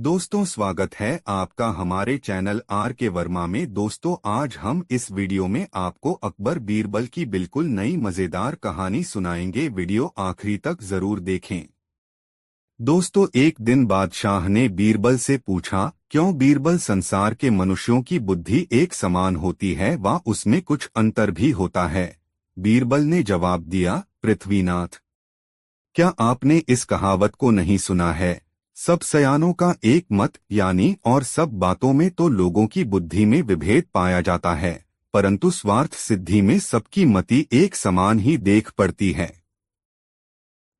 दोस्तों, स्वागत है आपका हमारे चैनल आर के वर्मा में। दोस्तों, आज हम इस वीडियो में आपको अकबर बीरबल की बिल्कुल नई मजेदार कहानी सुनाएंगे। वीडियो आखिरी तक जरूर देखें। दोस्तों, एक दिन बादशाह ने बीरबल से पूछा, क्यों बीरबल, संसार के मनुष्यों की बुद्धि एक समान होती है व उसमें कुछ अंतर भी होता है? बीरबल ने जवाब दिया, पृथ्वीनाथ, क्या आपने इस कहावत को नहीं सुना है? सब सयानों का एक मत, यानी और सब बातों में तो लोगों की बुद्धि में विभेद पाया जाता है, परंतु स्वार्थ सिद्धि में सबकी मति एक समान ही देख पड़ती है।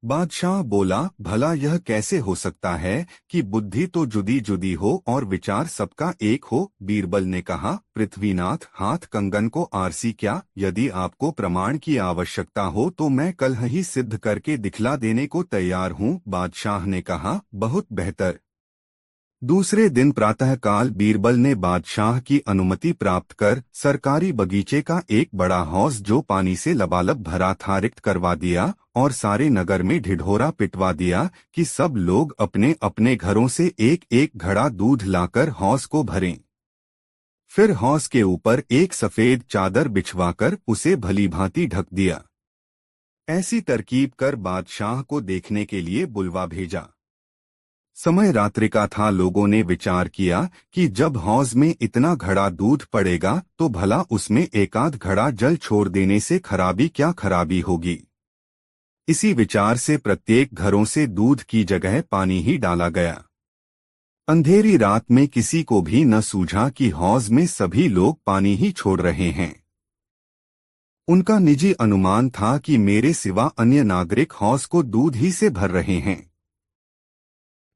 बादशाह बोला, भला यह कैसे हो सकता है कि बुद्धि तो जुदी जुदी हो और विचार सबका एक हो? बीरबल ने कहा, पृथ्वीनाथ, हाथ कंगन को आरसी क्या? यदि आपको प्रमाण की आवश्यकता हो तो मैं कल ही सिद्ध करके दिखला देने को तैयार हूँ। बादशाह ने कहा, बहुत बेहतर। दूसरे दिन प्रातःकाल बीरबल ने बादशाह की अनुमति प्राप्त कर सरकारी बगीचे का एक बड़ा हौज जो पानी से लबालब भरा था रिक्त करवा दिया और सारे नगर में ढिढोरा पिटवा दिया कि सब लोग अपने अपने घरों से एक एक घड़ा दूध लाकर हौज को भरें। फिर हौज के ऊपर एक सफेद चादर बिछवाकर उसे भलीभांति ढक दिया। ऐसी तरकीब कर बादशाह को देखने के लिए बुलवा भेजा। समय रात्रि का था। लोगों ने विचार किया कि जब हौज में इतना घड़ा दूध पड़ेगा तो भला उसमें एकाध घड़ा जल छोड़ देने से खराबी क्या खराबी होगी। इसी विचार से प्रत्येक घरों से दूध की जगह पानी ही डाला गया। अंधेरी रात में किसी को भी न सूझा कि हौज में सभी लोग पानी ही छोड़ रहे हैं। उनका निजी अनुमान था कि मेरे सिवा अन्य नागरिक हौज को दूध ही से भर रहे हैं।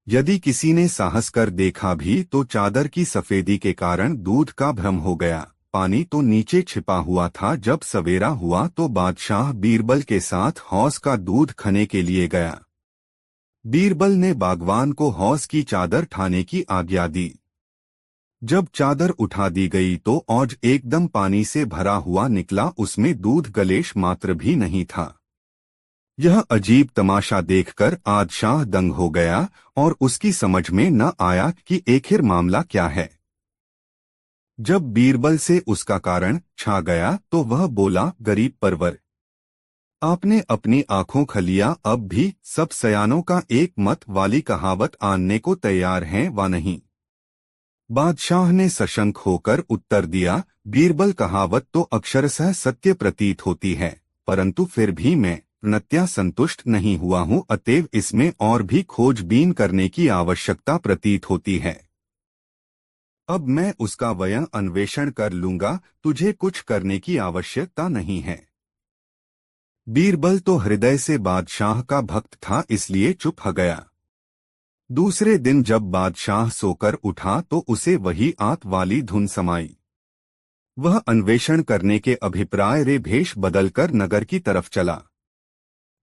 यदि किसी ने साहस कर देखा भी तो चादर की सफेदी के कारण दूध का भ्रम हो गया। पानी तो नीचे छिपा हुआ था। जब सवेरा हुआ तो बादशाह बीरबल के साथ हौज का दूध खने के लिए गया। बीरबल ने बागवान को हौज की चादर ठाने की आज्ञा दी। जब चादर उठा दी गई तो औज एकदम पानी से भरा हुआ निकला। उसमें दूध गलेश मात्र भी नहीं था। यह अजीब तमाशा देखकर बादशाह दंग हो गया और उसकी समझ में न आया कि आखिर मामला क्या है। जब बीरबल से उसका कारण छा गया तो वह बोला, गरीब परवर, आपने अपनी आंखों खलिया अब भी सब सयानों का एक मत वाली कहावत आनने को तैयार हैं व नहीं? बादशाह ने सशंक होकर उत्तर दिया, बीरबल, कहावत तो अक्षरशः सत्य प्रतीत होती है, परंतु फिर भी मैं पूर्णतया संतुष्ट नहीं हुआ हूँ, अतएव इसमें और भी खोजबीन करने की आवश्यकता प्रतीत होती है। अब मैं उसका वयं अन्वेषण कर लूंगा, तुझे कुछ करने की आवश्यकता नहीं है। बीरबल तो हृदय से बादशाह का भक्त था, इसलिए चुप हो गया। दूसरे दिन जब बादशाह सोकर उठा तो उसे वही आत वाली धुन समाई। वह अन्वेषण करने के अभिप्राय रे भेष बदलकर नगर की तरफ चला।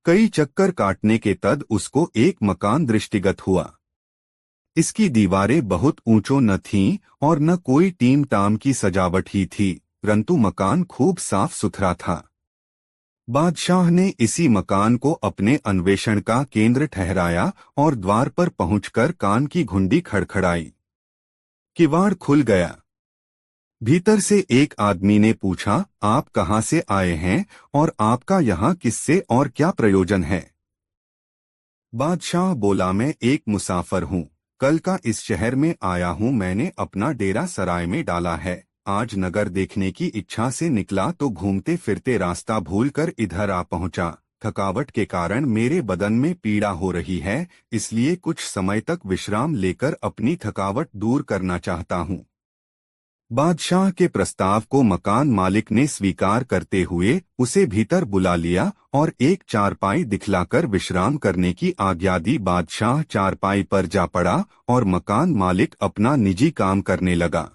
कई चक्कर काटने के तद उसको एक मकान दृष्टिगत हुआ। इसकी दीवारें बहुत ऊंचो न थीं और न कोई टीम टाम की सजावट ही थी, परंतु मकान खूब साफ सुथरा था। बादशाह ने इसी मकान को अपने अन्वेषण का केंद्र ठहराया और द्वार पर पहुंचकर कान की घुंडी खड़खड़ाई। किवाड़ खुल गया। भीतर से एक आदमी ने पूछा, आप कहाँ से आए हैं और आपका यहाँ किससे और क्या प्रयोजन है? बादशाह बोला, मैं एक मुसाफिर हूँ, कल का इस शहर में आया हूँ। मैंने अपना डेरा सराय में डाला है। आज नगर देखने की इच्छा से निकला तो घूमते फिरते रास्ता भूलकर इधर आ पहुँचा। थकावट के कारण मेरे बदन में पीड़ा हो रही है, इसलिए कुछ समय तक विश्राम लेकर अपनी थकावट दूर करना चाहता हूँ। बादशाह के प्रस्ताव को मकान मालिक ने स्वीकार करते हुए उसे भीतर बुला लिया और एक चारपाई दिखलाकर विश्राम करने की आज्ञा दी। बादशाह चारपाई पर जा पड़ा और मकान मालिक अपना निजी काम करने लगा।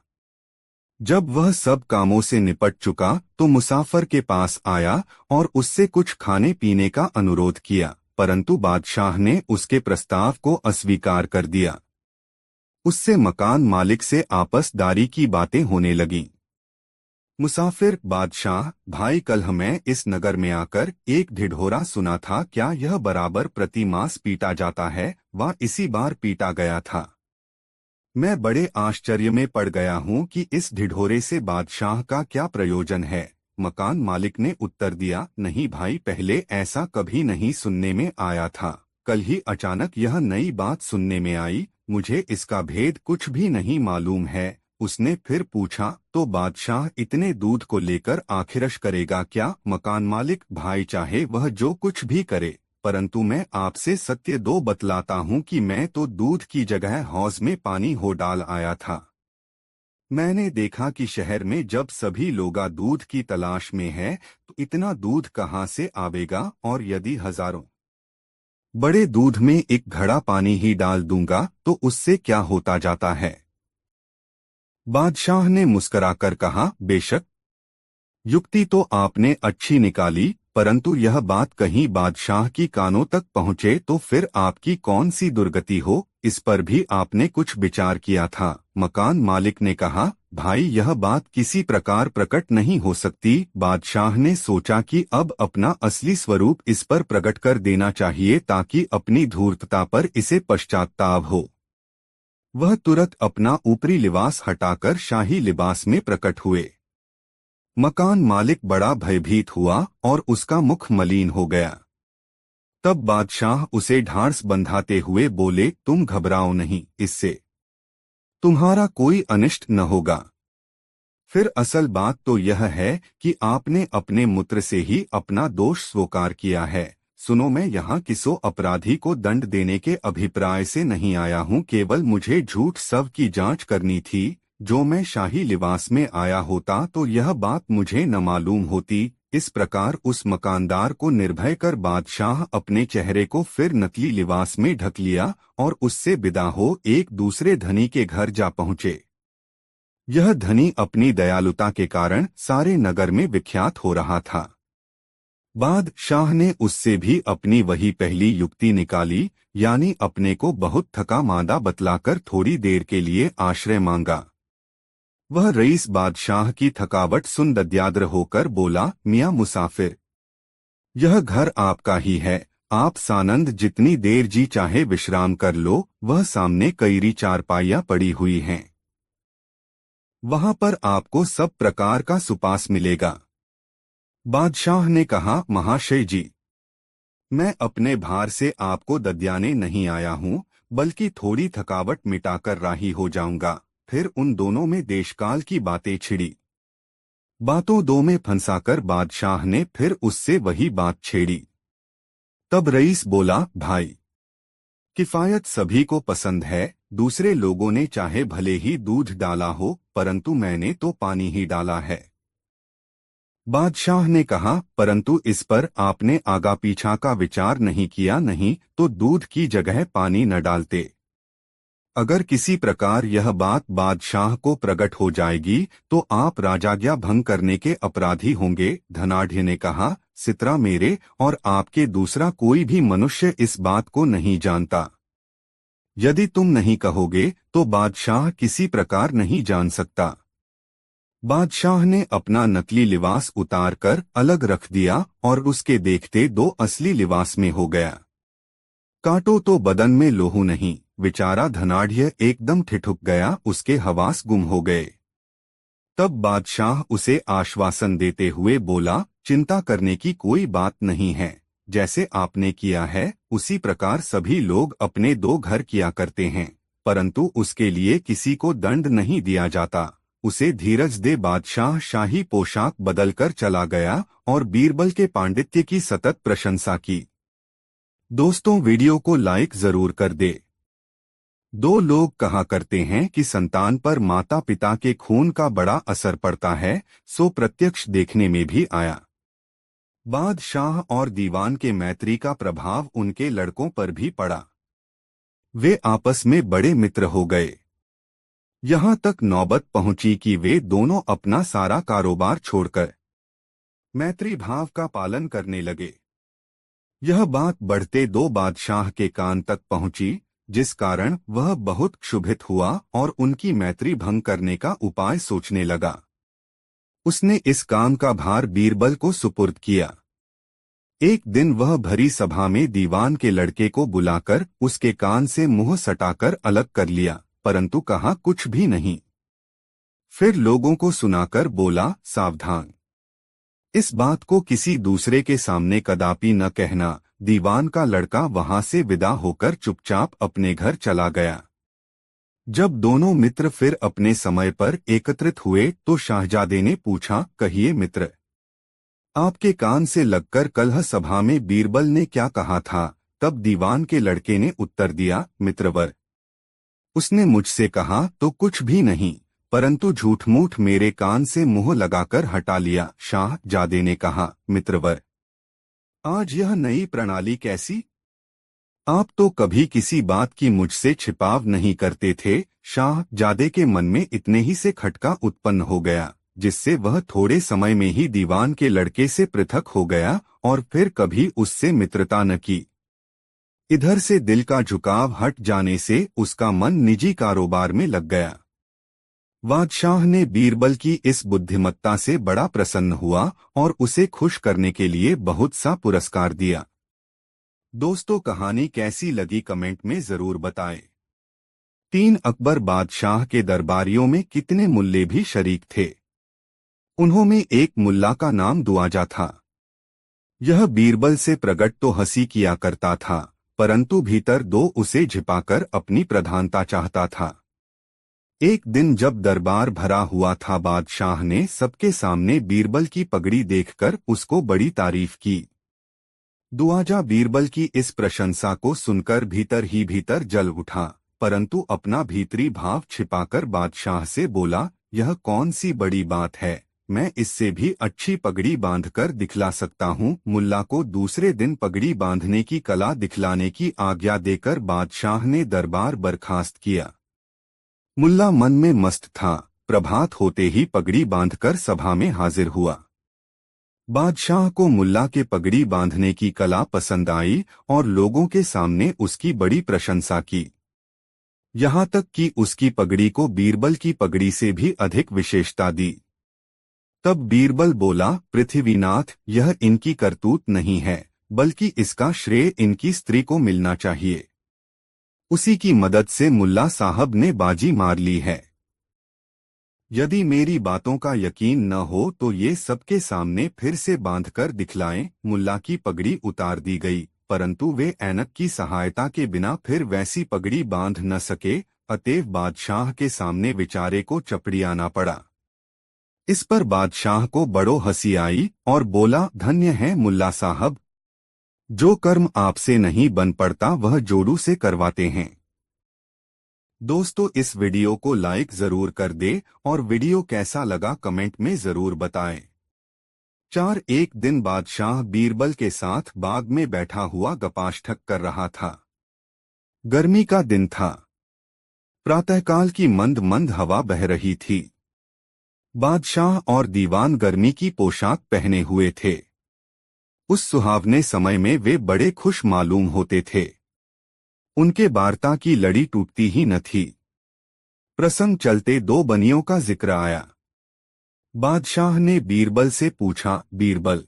जब वह सब कामों से निपट चुका तो मुसाफिर के पास आया और उससे कुछ खाने पीने का अनुरोध किया, परंतु बादशाह ने उसके प्रस्ताव को अस्वीकार कर दिया। उससे मकान मालिक से आपसदारी की बातें होने लगीं। मुसाफिर, बादशाह भाई, कल मैं इस नगर में आकर एक ढिढोरा सुना था, क्या यह बराबर प्रति मास पीटा जाता है व इसी बार पीटा गया था? मैं बड़े आश्चर्य में पड़ गया हूँ कि इस ढिढोरे से बादशाह का क्या प्रयोजन है। मकान मालिक ने उत्तर दिया, नहीं भाई, पहले ऐसा कभी नहीं सुनने में आया था। कल ही अचानक यह नई बात सुनने में आई। मुझे इसका भेद कुछ भी नहीं मालूम है। उसने फिर पूछा, तो बादशाह इतने दूध को लेकर आखिरश करेगा क्या? मकान मालिक, भाई चाहे वह जो कुछ भी करे, परंतु मैं आपसे सत्य दो बतलाता हूँ कि मैं तो दूध की जगह हौज में पानी हो डाल आया था। मैंने देखा कि शहर में जब सभी लोग दूध की तलाश में है तो इतना दूध कहाँ से आवेगा, और यदि हजारों बड़े दूध में एक घड़ा पानी ही डाल दूंगा तो उससे क्या होता जाता है? बादशाह ने मुस्कराकर कहा, बेशक युक्ति तो आपने अच्छी निकाली, परंतु यह बात कहीं बादशाह की कानों तक पहुँचे तो फिर आपकी कौन सी दुर्गति हो, इस पर भी आपने कुछ विचार किया था? मकान मालिक ने कहा, भाई यह बात किसी प्रकार प्रकट नहीं हो सकती। बादशाह ने सोचा कि अब अपना असली स्वरूप इस पर प्रकट कर देना चाहिए ताकि अपनी धूर्तता पर इसे पश्चाताप हो। वह तुरंत अपना ऊपरी लिबास हटाकर शाही लिबास में प्रकट हुए। मकान मालिक बड़ा भयभीत हुआ और उसका मुख मलिन हो गया। तब बादशाह उसे ढांढस बंधाते हुए बोले, तुम घबराओ नहीं, इससे तुम्हारा कोई अनिष्ट न होगा। फिर असल बात तो यह है कि आपने अपने मूत्र से ही अपना दोष स्वीकार किया है। सुनो, मैं यहाँ किसी अपराधी को दंड देने के अभिप्राय से नहीं आया हूँ, केवल मुझे झूठ सब की जांच करनी थी। जो मैं शाही लिबास में आया होता तो यह बात मुझे न मालूम होती। इस प्रकार उस मकानदार को निर्भय कर बादशाह अपने चेहरे को फिर नकली लिबास में ढक लिया और उससे विदा हो एक दूसरे धनी के घर जा पहुँचे। यह धनी अपनी दयालुता के कारण सारे नगर में विख्यात हो रहा था। बादशाह ने उससे भी अपनी वही पहली युक्ति निकाली, यानी अपने को बहुत थका मांदा बतलाकर थोड़ी देर के लिए आश्रय मांगा। वह रईस बादशाह की थकावट सुन दद्याद्र होकर बोला, मियाँ मुसाफिर, यह घर आपका ही है, आप सानंद जितनी देर जी चाहे विश्राम कर लो। वह सामने कईरी चारपाइयाँ पड़ी हुई हैं, वहां पर आपको सब प्रकार का सुपास मिलेगा। बादशाह ने कहा, महाशय जी, मैं अपने भार से आपको दद्याने नहीं आया हूँ, बल्कि थोड़ी थकावट मिटाकर राही हो जाऊंगा। फिर उन दोनों में देशकाल की बातें छिड़ी। बातों दो में फंसाकर बादशाह ने फिर उससे वही बात छेड़ी। तब रईस बोला, भाई, किफायत सभी को पसंद है। दूसरे लोगों ने चाहे भले ही दूध डाला हो, परंतु मैंने तो पानी ही डाला है। बादशाह ने कहा, परंतु इस पर आपने आगा पीछा का विचार नहीं किया, नहीं तो दूध की जगह पानी न डालते। अगर किसी प्रकार यह बात बादशाह को प्रकट हो जाएगी तो आप राजाज्ञा भंग करने के अपराधी होंगे। धनाढ़ ने कहा, सितरा मेरे और आपके दूसरा कोई भी मनुष्य इस बात को नहीं जानता। यदि तुम नहीं कहोगे तो बादशाह किसी प्रकार नहीं जान सकता। बादशाह ने अपना नकली लिबास उतार कर अलग रख दिया और उसके देखते दो असली लिबास में हो गया। काटो तो बदन में लोहू नहीं। बेचारा धनाढ़ एकदम ठिठुक गया, उसके हवास गुम हो गए। तब बादशाह उसे आश्वासन देते हुए बोला, चिंता करने की कोई बात नहीं है। जैसे आपने किया है उसी प्रकार सभी लोग अपने दो घर किया करते हैं, परंतु उसके लिए किसी को दंड नहीं दिया जाता। उसे धीरज दे। बादशाह शाही पोशाक बदलकर चला गया और बीरबल के पांडित्य की सतत प्रशंसा की। दोस्तों, वीडियो को लाइक जरूर कर दे। दो लोग कहा करते हैं कि संतान पर माता पिता के खून का बड़ा असर पड़ता है, सो प्रत्यक्ष देखने में भी आया। बादशाह और दीवान के मैत्री का प्रभाव उनके लड़कों पर भी पड़ा। वे आपस में बड़े मित्र हो गए। यहाँ तक नौबत पहुंची कि वे दोनों अपना सारा कारोबार छोड़कर मैत्री भाव का पालन करने लगे। यह बात बढ़ते दो बादशाह के कान तक पहुंची, जिस कारण वह बहुत क्षुभित हुआ और उनकी मैत्री भंग करने का उपाय सोचने लगा। उसने इस काम का भार बीरबल को सुपुर्द किया। एक दिन वह भरी सभा में दीवान के लड़के को बुलाकर उसके कान से मुंह सटाकर अलग कर लिया, परंतु कहा कुछ भी नहीं। फिर लोगों को सुनाकर बोला, सावधान, इस बात को किसी दूसरे के सामने कदापि न कहना। दीवान का लड़का वहां से विदा होकर चुपचाप अपने घर चला गया। जब दोनों मित्र फिर अपने समय पर एकत्रित हुए तो शाहजादे ने पूछा, कहिए मित्र, आपके कान से लगकर कलह सभा में बीरबल ने क्या कहा था? तब दीवान के लड़के ने उत्तर दिया, मित्रवर, उसने मुझसे कहा तो कुछ भी नहीं, परंतु झूठ मूठ मेरे कान से मुंह लगाकर हटा लिया। शाहजादे ने कहा, मित्रवर, आज यह नई प्रणाली कैसी? आप तो कभी किसी बात की मुझसे छिपाव नहीं करते थे। शाहजादे के मन में इतने ही से खटका उत्पन्न हो गया, जिससे वह थोड़े समय में ही दीवान के लड़के से पृथक हो गया और फिर कभी उससे मित्रता न की। इधर से दिल का झुकाव हट जाने से उसका मन निजी कारोबार में लग गया। बादशाह ने बीरबल की इस बुद्धिमत्ता से बड़ा प्रसन्न हुआ और उसे खुश करने के लिए बहुत सा पुरस्कार दिया। दोस्तों, कहानी कैसी लगी कमेंट में जरूर बताएं। 3 अकबर बादशाह के दरबारियों में कितने मुल्ले भी शरीक थे। उन्होंने एक मुल्ला का नाम दुआजा था। यह बीरबल से प्रगट तो हंसी किया करता था, परंतु भीतर दो उसे छिपाकर अपनी प्रधानता चाहता था। एक दिन जब दरबार भरा हुआ था, बादशाह ने सबके सामने बीरबल की पगड़ी देखकर उसको बड़ी तारीफ की। दुआजा बीरबल की इस प्रशंसा को सुनकर भीतर ही भीतर जल उठा, परंतु अपना भीतरी भाव छिपाकर बादशाह से बोला, यह कौन सी बड़ी बात है, मैं इससे भी अच्छी पगड़ी बांधकर दिखला सकता हूँ। मुल्ला को दूसरे दिन पगड़ी बांधने की कला दिखलाने की आज्ञा देकर बादशाह ने दरबार बर्खास्त किया। मुल्ला मन में मस्त था। प्रभात होते ही पगड़ी बांधकर सभा में हाजिर हुआ। बादशाह को मुल्ला के पगड़ी बांधने की कला पसंद आई और लोगों के सामने उसकी बड़ी प्रशंसा की। यहाँ तक कि उसकी पगड़ी को बीरबल की पगड़ी से भी अधिक विशेषता दी। तब बीरबल बोला, पृथ्वीनाथ, यह इनकी करतूत नहीं है, बल्कि इसका श्रेय इनकी स्त्री को मिलना चाहिए। उसी की मदद से मुल्ला साहब ने बाजी मार ली है। यदि मेरी बातों का यकीन न हो तो ये सबके सामने फिर से बांधकर दिखलाएं। मुल्ला की पगड़ी उतार दी गई, परंतु वे ऐनक की सहायता के बिना फिर वैसी पगड़ी बांध न सके, अतएव बादशाह के सामने बेचारे को चपड़ियाना पड़ा। इस पर बादशाह को बड़ो हंसी आई और बोला, धन्य है मुल्ला साहब, जो कर्म आपसे नहीं बन पड़ता वह जोड़ू से करवाते हैं। दोस्तों, इस वीडियो को लाइक जरूर कर दे और वीडियो कैसा लगा कमेंट में जरूर बताएं। एक दिन बादशाह बीरबल के साथ बाग में बैठा हुआ गपाष्ठक कर रहा था। गर्मी का दिन था। प्रातःकाल की मंद मंद हवा बह रही थी। बादशाह और दीवान गर्मी की पोशाक पहने हुए थे। उस सुहावने समय में वे बड़े खुश मालूम होते थे। उनके वार्ता की लड़ी टूटती ही न थी। प्रसंग चलते 2 बनियों का जिक्र आया। बादशाह ने बीरबल से पूछा, बीरबल,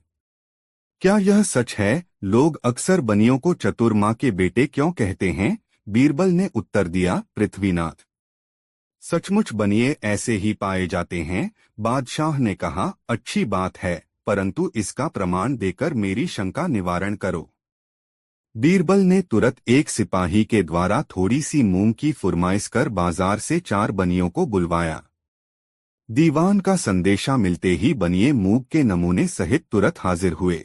क्या यह सच है, लोग अक्सर बनियों को चतुर्मा के बेटे क्यों कहते हैं? बीरबल ने उत्तर दिया, पृथ्वीनाथ, सचमुच बनिए ऐसे ही पाए जाते हैं। बादशाह ने कहा, अच्छी बात है, परंतु इसका प्रमाण देकर मेरी शंका निवारण करो। बीरबल ने तुरंत एक सिपाही के द्वारा थोड़ी सी मूंग की फुरमाइश कर बाजार से 4 बनियों को बुलवाया। दीवान का संदेशा मिलते ही बनिए मूंग के नमूने सहित तुरंत हाजिर हुए।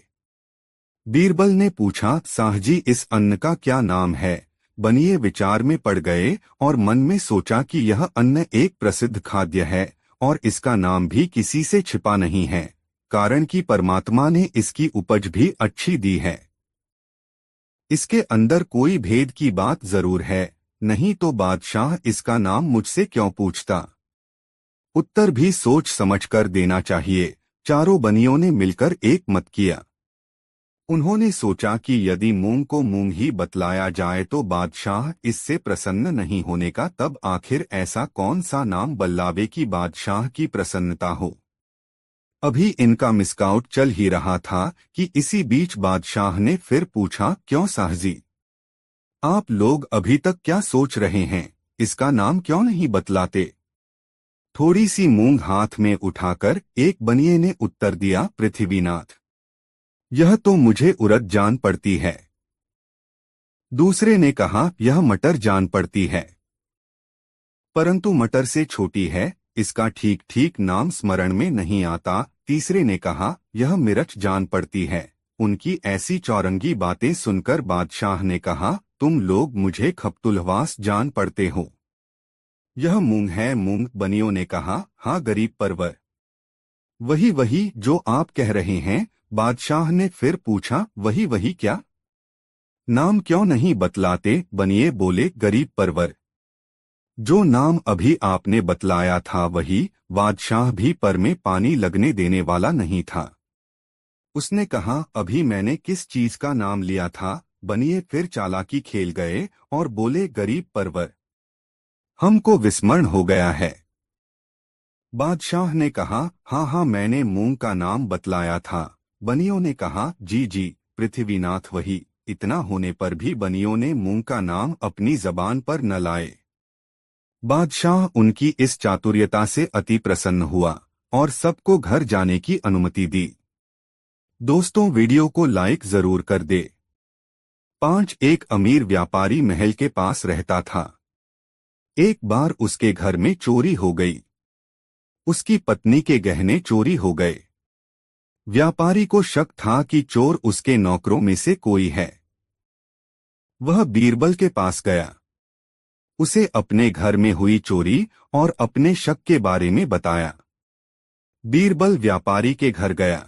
बीरबल ने पूछा, साहजी, इस अन्न का क्या नाम है? बनिए विचार में पड़ गए और मन में सोचा कि यह अन्न एक प्रसिद्ध खाद्य है और इसका नाम भी किसी से छिपा नहीं है, कारण कि परमात्मा ने इसकी उपज भी अच्छी दी है। इसके अंदर कोई भेद की बात जरूर है, नहीं तो बादशाह इसका नाम मुझसे क्यों पूछता? उत्तर भी सोच समझकर देना चाहिए। 4 बनियों ने मिलकर एक मत किया। उन्होंने सोचा कि यदि मूंग को मूंग ही बतलाया जाए तो बादशाह इससे प्रसन्न नहीं होने का, तब आखिर ऐसा कौन सा नाम बल्लावे की बादशाह की प्रसन्नता हो। अभी इनका मिसकाउट चल ही रहा था कि इसी बीच बादशाह ने फिर पूछा, क्यों साहजी, आप लोग अभी तक क्या सोच रहे हैं? इसका नाम क्यों नहीं बतलाते? थोड़ी सी मूंग हाथ में उठाकर एक बनिए ने उत्तर दिया, पृथ्वीनाथ, यह तो मुझे उड़द जान पड़ती है। दूसरे ने कहा, यह मटर जान पड़ती है, परंतु मटर से छोटी है, इसका ठीक ठीक नाम स्मरण में नहीं आता। तीसरे ने कहा, यह मिर्च जान पड़ती है। उनकी ऐसी चौरंगी बातें सुनकर बादशाह ने कहा, तुम लोग मुझे खप्तुलवास जान पड़ते हो। यह मूंग है मूंग। बनियों ने कहा, हाँ गरीब परवर, वही वही जो आप कह रहे हैं। बादशाह ने फिर पूछा, वही वही क्या? नाम क्यों नहीं बतलाते? बनिए बोले, गरीब परवर, जो नाम अभी आपने बतलाया था वही। बादशाह भी पर में पानी लगने देने वाला नहीं था। उसने कहा, अभी मैंने किस चीज का नाम लिया था? बनिए फिर चालाकी खेल गए और बोले, गरीब परवर, हमको विस्मरण हो गया है। बादशाह ने कहा, हाँ हाँ मैंने मूंग का नाम बतलाया था। बनियों ने कहा, जी जी पृथ्वीनाथ वही। इतना होने पर भी बनियों ने मूंग का नाम अपनी जबान पर न लाए। बादशाह उनकी इस चातुर्यता से अति प्रसन्न हुआ और सबको घर जाने की अनुमति दी। दोस्तों, वीडियो को लाइक जरूर कर दे। 5 एक अमीर व्यापारी महल के पास रहता था। एक बार उसके घर में चोरी हो गई। उसकी पत्नी के गहने चोरी हो गए। व्यापारी को शक था कि चोर उसके नौकरों में से कोई है। वह बीरबल के पास गया, उसे अपने घर में हुई चोरी और अपने शक के बारे में बताया। बीरबल व्यापारी के घर गया।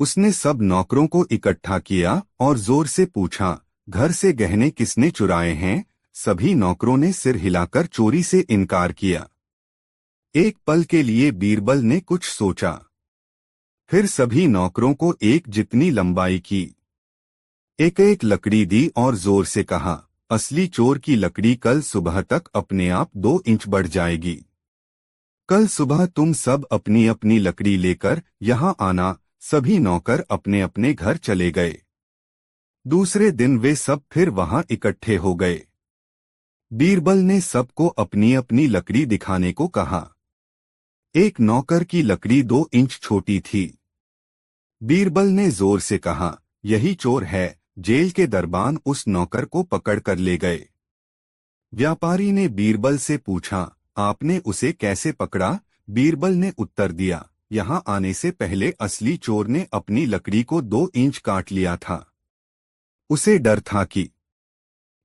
उसने सब नौकरों को इकट्ठा किया और जोर से पूछा, घर से गहने किसने चुराए हैं? सभी नौकरों ने सिर हिलाकर चोरी से इनकार किया। एक पल के लिए बीरबल ने कुछ सोचा, फिर सभी नौकरों को एक जितनी लंबाई की एक एक लकड़ी दी और जोर से कहा, असली चोर की लकड़ी कल सुबह तक अपने आप 2 इंच बढ़ जाएगी। कल सुबह तुम सब अपनी अपनी लकड़ी लेकर यहाँ आना। सभी नौकर अपने अपने घर चले गए। दूसरे दिन वे सब फिर वहां इकट्ठे हो गए। बीरबल ने सबको अपनी अपनी लकड़ी दिखाने को कहा। एक नौकर की लकड़ी 2 इंच छोटी थी। बीरबल ने जोर से कहा, यही चोर है। जेल के दरबान उस नौकर को पकड़ कर ले गए। व्यापारी ने बीरबल से पूछा, आपने उसे कैसे पकड़ा? बीरबल ने उत्तर दिया, यहाँ आने से पहले असली चोर ने अपनी लकड़ी को 2 इंच काट लिया था। उसे डर था कि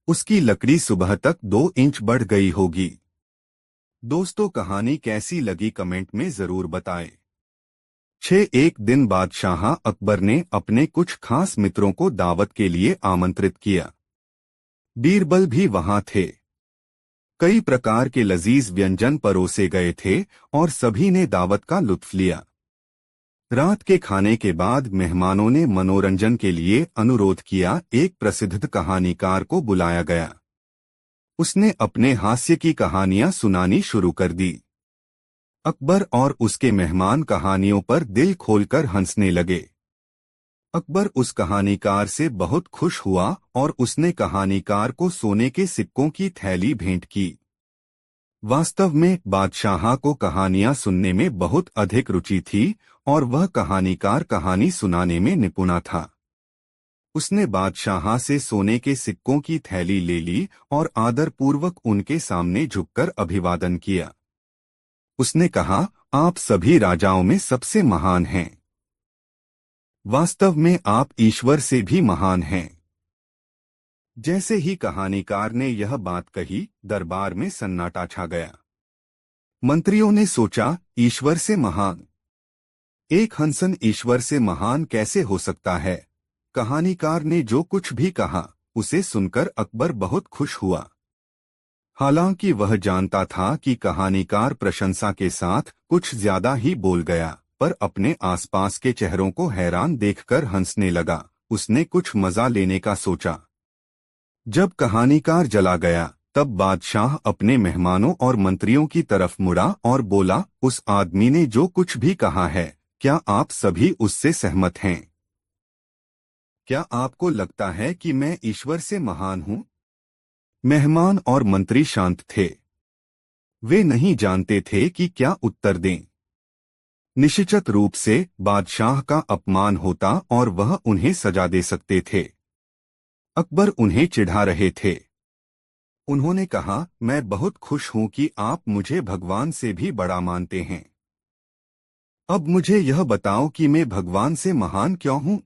उसकी लकड़ी सुबह तक 2 इंच बढ़ गई होगी। दोस्तों, कहानी कैसी लगी कमेंट में जरूर बताएं। 6 एक दिन बादशाह अकबर ने अपने कुछ खास मित्रों को दावत के लिए आमंत्रित किया। बीरबल भी वहां थे। कई प्रकार के लजीज व्यंजन परोसे गए थे और सभी ने दावत का लुत्फ लिया। रात के खाने के बाद मेहमानों ने मनोरंजन के लिए अनुरोध किया। एक प्रसिद्ध कहानीकार को बुलाया गया। उसने अपने हास्य की कहानियां सुनानी शुरू कर दी। अकबर और उसके मेहमान कहानियों पर दिल खोलकर हंसने लगे। अकबर उस कहानीकार से बहुत खुश हुआ और उसने कहानीकार को सोने के सिक्कों की थैली भेंट की। वास्तव में बादशाह को कहानियां सुनने में बहुत अधिक रुचि थी और वह कहानीकार कहानी सुनाने में निपुणा था। उसने बादशाह से सोने के सिक्कों की थैली ले ली और आदरपूर्वक उनके सामने झुककर अभिवादन किया। उसने कहा, आप सभी राजाओं में सबसे महान हैं। वास्तव में आप ईश्वर से भी महान हैं। जैसे ही कहानीकार ने यह बात कही, दरबार में सन्नाटा छा गया। मंत्रियों ने सोचा, ईश्वर से महान? एक हंसन ईश्वर से महान कैसे हो सकता है? कहानीकार ने जो कुछ भी कहा उसे सुनकर अकबर बहुत खुश हुआ। हालांकि वह जानता था कि कहानीकार प्रशंसा के साथ कुछ ज्यादा ही बोल गया, पर अपने आसपास के चेहरों को हैरान देखकर हंसने लगा। उसने कुछ मजा लेने का सोचा। जब कहानीकार चला गया, तब बादशाह अपने मेहमानों और मंत्रियों की तरफ मुड़ा और बोला, उस आदमी ने जो कुछ भी कहा है, क्या आप सभी उससे सहमत हैं? क्या आपको लगता है कि मैं ईश्वर से महान हूँ? मेहमान और मंत्री शांत थे। वे नहीं जानते थे कि क्या उत्तर दें। निश्चित रूप से बादशाह का अपमान होता और वह उन्हें सजा दे सकते थे। अकबर उन्हें चिढ़ा रहे थे। उन्होंने कहा, मैं बहुत खुश हूं कि आप मुझे भगवान से भी बड़ा मानते हैं। अब मुझे यह बताओ कि मैं भगवान से महान क्यों हूं?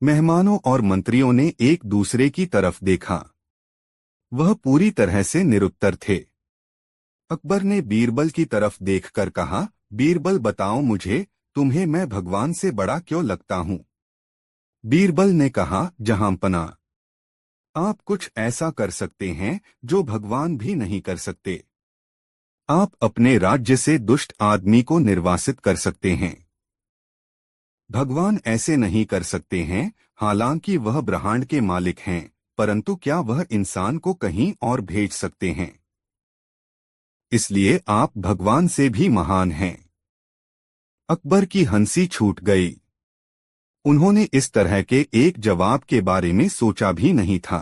मेहमानों और मंत्रियों ने एक दूसरे की तरफ देखा। वह पूरी तरह से निरुत्तर थे। अकबर ने बीरबल की तरफ देखकर कहा, बीरबल बताओ मुझे, तुम्हें मैं भगवान से बड़ा क्यों लगता हूं? बीरबल ने कहा, जहांपना, आप कुछ ऐसा कर सकते हैं जो भगवान भी नहीं कर सकते। आप अपने राज्य से दुष्ट आदमी को निर्वासित कर सकते हैं। भगवान ऐसे नहीं कर सकते हैं, हालांकि वह ब्रह्मांड के मालिक हैं, परंतु क्या वह इंसान को कहीं और भेज सकते हैं? इसलिए आप भगवान से भी महान हैं। अकबर की हंसी छूट गई। उन्होंने इस तरह के एक जवाब के बारे में सोचा भी नहीं था।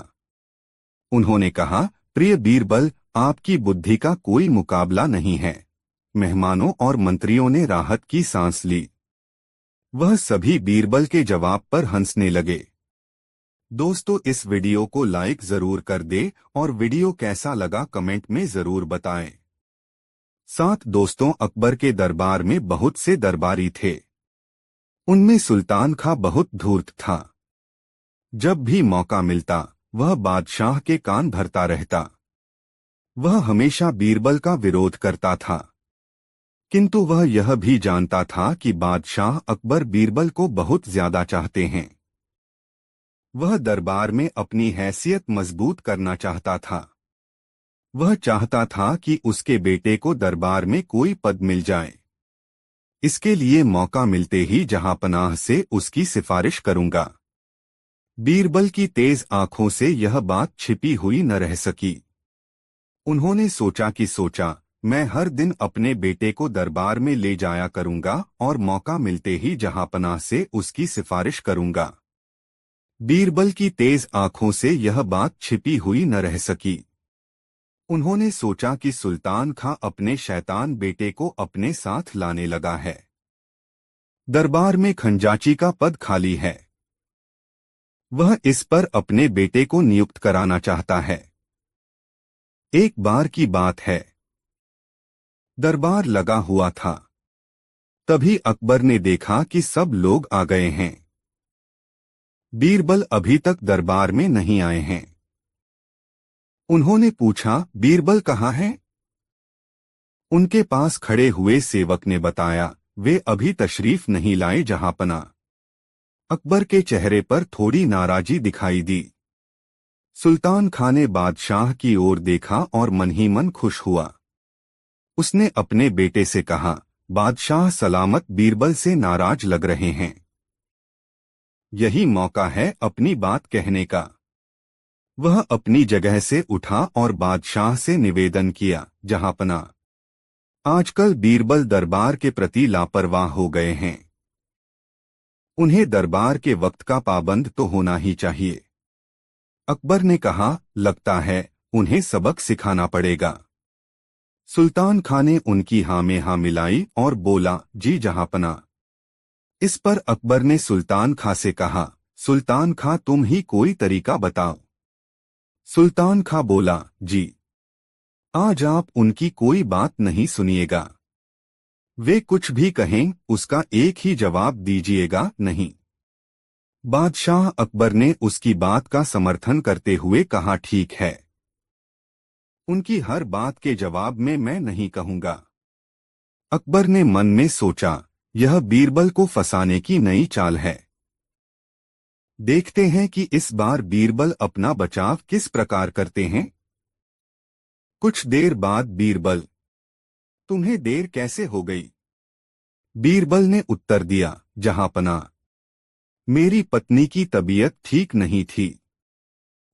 उन्होंने कहा, प्रिय बीरबल, आपकी बुद्धि का कोई मुकाबला नहीं है। मेहमानों और मंत्रियों ने राहत की सांस ली। वह सभी बीरबल के जवाब पर हंसने लगे। दोस्तों, इस वीडियो को लाइक जरूर कर दे और वीडियो कैसा लगा कमेंट में जरूर बताएं। साथ दोस्तों, अकबर के दरबार में बहुत से दरबारी थे। उनमें सुल्तान खां बहुत धूर्त था। जब भी मौका मिलता वह बादशाह के कान भरता रहता। वह हमेशा बीरबल का विरोध करता था, किंतु वह यह भी जानता था कि बादशाह अकबर बीरबल को बहुत ज्यादा चाहते हैं। वह दरबार में अपनी हैसियत मजबूत करना चाहता था। वह चाहता था कि उसके बेटे को दरबार में कोई पद मिल जाए। इसके लिए मौका मिलते ही जहांपनाह से उसकी सिफारिश करूंगा। बीरबल की तेज आंखों से यह बात छिपी हुई न रह सकी। उन्होंने सोचा, मैं हर दिन अपने बेटे को दरबार में ले जाया करूंगा और मौका मिलते ही जहांपनाह से उसकी सिफारिश करूंगा। बीरबल की तेज आंखों से यह बात छिपी हुई न रह सकी। उन्होंने सोचा कि सुल्तान खां अपने शैतान बेटे को अपने साथ लाने लगा है। दरबार में खंजाची का पद खाली है। वह इस पर अपने बेटे को नियुक्त कराना चाहता है। एक बार की बात है, दरबार लगा हुआ था। तभी अकबर ने देखा कि सब लोग आ गए हैं। बीरबल अभी तक दरबार में नहीं आए हैं। उन्होंने पूछा, बीरबल कहाँ हैं? उनके पास खड़े हुए सेवक ने बताया, वे अभी तशरीफ नहीं लाए जहांपना। अकबर के चेहरे पर थोड़ी नाराजी दिखाई दी। सुल्तान खां ने बादशाह की ओर देखा और मन ही मन खुश हुआ। उसने अपने बेटे से कहा, बादशाह सलामत बीरबल से नाराज लग रहे हैं। यही मौका है अपनी बात कहने का। वह अपनी जगह से उठा और बादशाह से निवेदन किया, जहांपना, आजकल बीरबल दरबार के प्रति लापरवाह हो गए हैं। उन्हें दरबार के वक्त का पाबंद तो होना ही चाहिए। अकबर ने कहा, लगता है उन्हें सबक सिखाना पड़ेगा। सुल्तान खां ने उनकी हाँ में हाँ मिलाई और बोला, जी जहांपना। इस पर अकबर ने सुल्तान खां से कहा, सुल्तान खां तुम ही कोई तरीका बताओ। सुल्तान खां बोला, जी, आज आप उनकी कोई बात नहीं सुनिएगा। वे कुछ भी कहें उसका एक ही जवाब दीजिएगा, नहीं। बादशाह अकबर ने उसकी बात का समर्थन करते हुए कहा, ठीक है। उनकी हर बात के जवाब में मैं नहीं कहूंगा। अकबर ने मन में सोचा, यह बीरबल को फंसाने की नई चाल है। देखते हैं कि इस बार बीरबल अपना बचाव किस प्रकार करते हैं। कुछ देर बाद बीरबल, तुम्हें देर कैसे हो गई? बीरबल ने उत्तर दिया, जहांपना, मेरी पत्नी की तबीयत ठीक नहीं थी,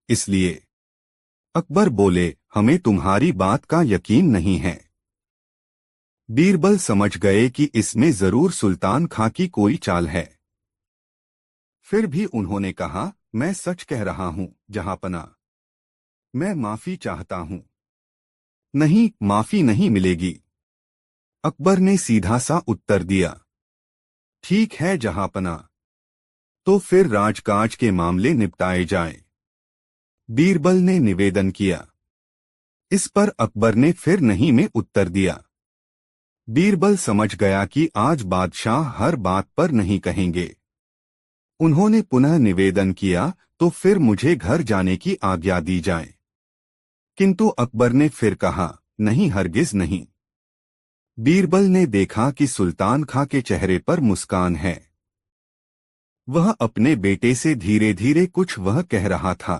इसलिए। अकबर बोले, हमें तुम्हारी बात का यकीन नहीं है। बीरबल समझ गए कि इसमें जरूर सुल्तान खां की कोई चाल है। फिर भी उन्होंने कहा, मैं सच कह रहा हूं, जहांपना। मैं माफी चाहता हूं। नहीं, माफी नहीं मिलेगी। अकबर ने सीधा सा उत्तर दिया। ठीक है जहांपना, तो फिर राजकाज के मामले निपटाए जाएं। बीरबल ने निवेदन किया। इस पर अकबर ने फिर नहीं में उत्तर दिया। बीरबल समझ गया कि आज बादशाह हर बात पर नहीं कहेंगे। उन्होंने पुनः निवेदन किया, तो फिर मुझे घर जाने की आज्ञा दी जाए। किंतु अकबर ने फिर कहा, नहीं, हरगिज नहीं। बीरबल ने देखा कि सुल्तान खां के चेहरे पर मुस्कान है। वह अपने बेटे से धीरे धीरे कुछ वह कह रहा था।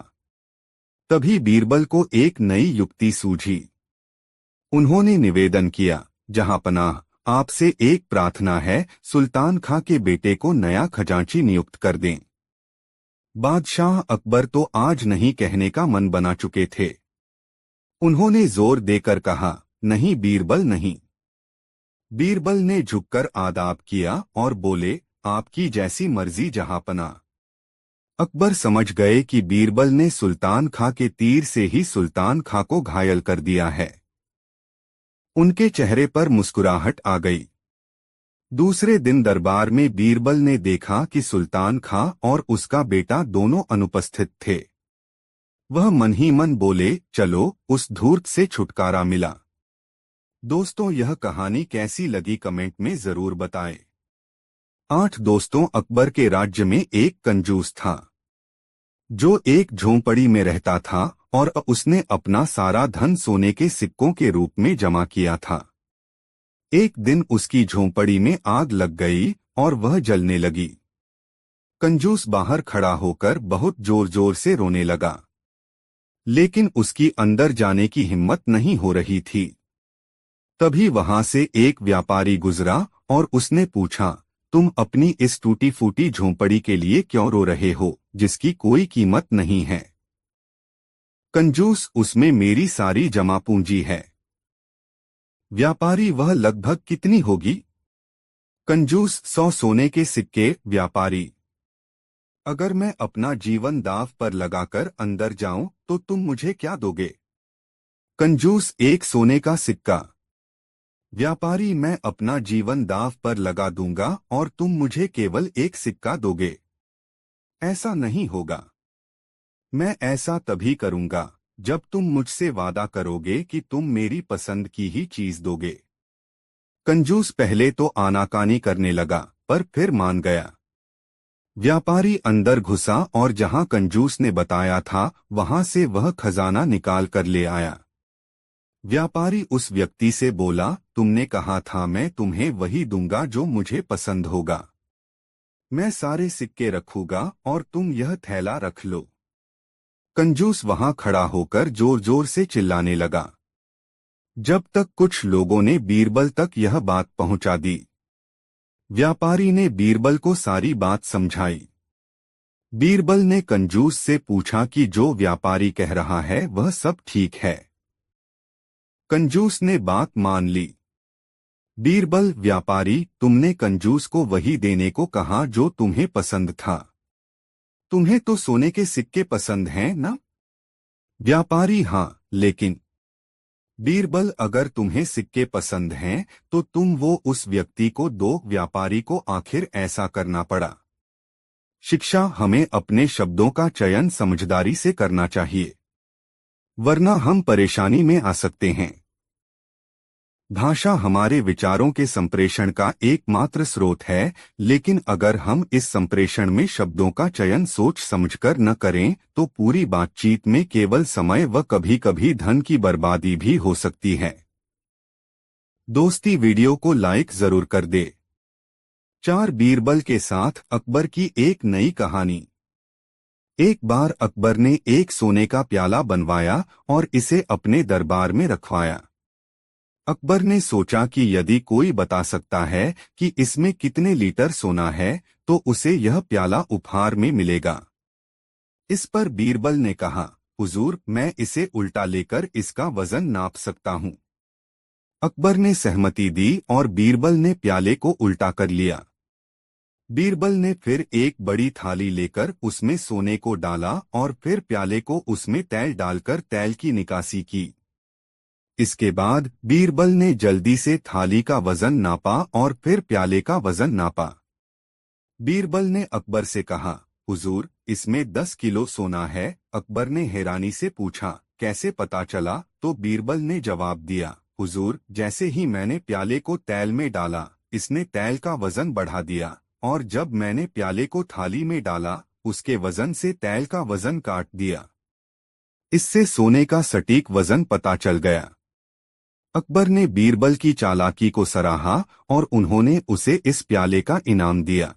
तभी बीरबल को एक नई युक्ति सूझी। उन्होंने निवेदन किया, जहांपनाह, आपसे एक प्रार्थना है, सुल्तान खां के बेटे को नया खजांची नियुक्त कर दें। बादशाह अकबर तो आज नहीं कहने का मन बना चुके थे। उन्होंने जोर देकर कहा, नहीं बीरबल, नहीं। बीरबल ने झुककर आदाब किया और बोले, आपकी जैसी मर्जी जहांपना। अकबर समझ गए कि बीरबल ने सुल्तान खां के तीर से ही सुल्तान खां को घायल कर दिया है। उनके चेहरे पर मुस्कुराहट आ गई। दूसरे दिन दरबार में बीरबल ने देखा कि सुल्तान खां और उसका बेटा दोनों अनुपस्थित थे। वह मन ही मन बोले, चलो, उस धूर्त से छुटकारा मिला। दोस्तों, यह कहानी कैसी लगी कमेंट में जरूर बताएं। 8 दोस्तों, अकबर के राज्य में एक कंजूस था जो एक झोंपड़ी में रहता था और उसने अपना सारा धन सोने के सिक्कों के रूप में जमा किया था। एक दिन उसकी झोंपड़ी में आग लग गई और वह जलने लगी। कंजूस बाहर खड़ा होकर बहुत जोर जोर से रोने लगा, लेकिन उसकी अंदर जाने की हिम्मत नहीं हो रही थी। तभी वहां से एक व्यापारी गुजरा और उसने पूछा, तुम अपनी इस टूटी फूटी झोंपड़ी के लिए क्यों रो रहे हो, जिसकी कोई कीमत नहीं है? कंजूस, उसमें मेरी सारी जमा पूंजी है। व्यापारी, वह लगभग कितनी होगी? कंजूस, 100 सोने के सिक्के। व्यापारी, अगर मैं अपना जीवन दांव पर लगाकर अंदर जाऊं तो तुम मुझे क्या दोगे? कंजूस, 1 सोने का सिक्का। व्यापारी, मैं अपना जीवन दांव पर लगा दूंगा और तुम मुझे केवल 1 सिक्का दोगे। ऐसा नहीं होगा। मैं ऐसा तभी करूंगा जब तुम मुझसे वादा करोगे कि तुम मेरी पसंद की ही चीज दोगे। कंजूस पहले तो आनाकानी करने लगा, पर फिर मान गया। व्यापारी अंदर घुसा और जहां कंजूस ने बताया था वहां से वह खजाना निकाल कर ले आया। व्यापारी उस व्यक्ति से बोला, तुमने कहा था मैं तुम्हें वही दूंगा जो मुझे पसंद होगा। मैं सारे सिक्के रखूंगा और तुम यह थैला रख लो। कंजूस वहां खड़ा होकर जोर जोर से चिल्लाने लगा, जब तक कुछ लोगों ने बीरबल तक यह बात पहुंचा दी। व्यापारी ने बीरबल को सारी बात समझाई। बीरबल ने कंजूस से पूछा कि जो व्यापारी कह रहा है वह सब ठीक है। कंजूस ने बात मान ली। बीरबल, व्यापारी, तुमने कंजूस को वही देने को कहा जो तुम्हें पसंद था। तुम्हें तो सोने के सिक्के पसंद हैं ना? व्यापारी, हाँ, लेकिन बीरबल, अगर तुम्हें सिक्के पसंद हैं तो तुम वो उस व्यक्ति को दो। व्यापारी को आखिर ऐसा करना पड़ा। शिक्षा, हमें अपने शब्दों का चयन समझदारी से करना चाहिए, वरना हम परेशानी में आ सकते हैं। भाषा हमारे विचारों के संप्रेषण का एकमात्र स्रोत है, लेकिन अगर हम इस संप्रेषण में शब्दों का चयन सोच समझकर न करें तो पूरी बातचीत में केवल समय व कभी कभी धन की बर्बादी भी हो सकती है। दोस्ती, वीडियो को लाइक जरूर कर दे। 4 बीरबल के साथ अकबर की एक नई कहानी। एक बार अकबर ने एक सोने का प्याला बनवाया और इसे अपने दरबार में रखवाया। अकबर ने सोचा कि यदि कोई बता सकता है कि इसमें कितने लीटर सोना है तो उसे यह प्याला उपहार में मिलेगा। इस पर बीरबल ने कहा, हुजूर, मैं इसे उल्टा लेकर इसका वजन नाप सकता हूं। अकबर ने सहमति दी और बीरबल ने प्याले को उल्टा कर लिया। बीरबल ने फिर एक बड़ी थाली लेकर उसमें सोने को डाला और फिर प्याले को उसमें तेल डालकर तेल की निकासी की। इसके बाद बीरबल ने जल्दी से थाली का वजन नापा और फिर प्याले का वजन नापा। बीरबल ने अकबर से कहा, हुजूर, इसमें 10 किलो सोना है। अकबर ने हैरानी से पूछा, कैसे पता चला? तो बीरबल ने जवाब दिया, हुजूर, जैसे ही मैंने प्याले को तेल में डाला, इसने तेल का वजन बढ़ा दिया, और जब मैंने प्याले को थाली में डाला, उसके वजन से तेल का वजन काट दिया। इससे सोने का सटीक वजन पता चल गया। अकबर ने बीरबल की चालाकी को सराहा और उन्होंने उसे इस प्याले का इनाम दिया।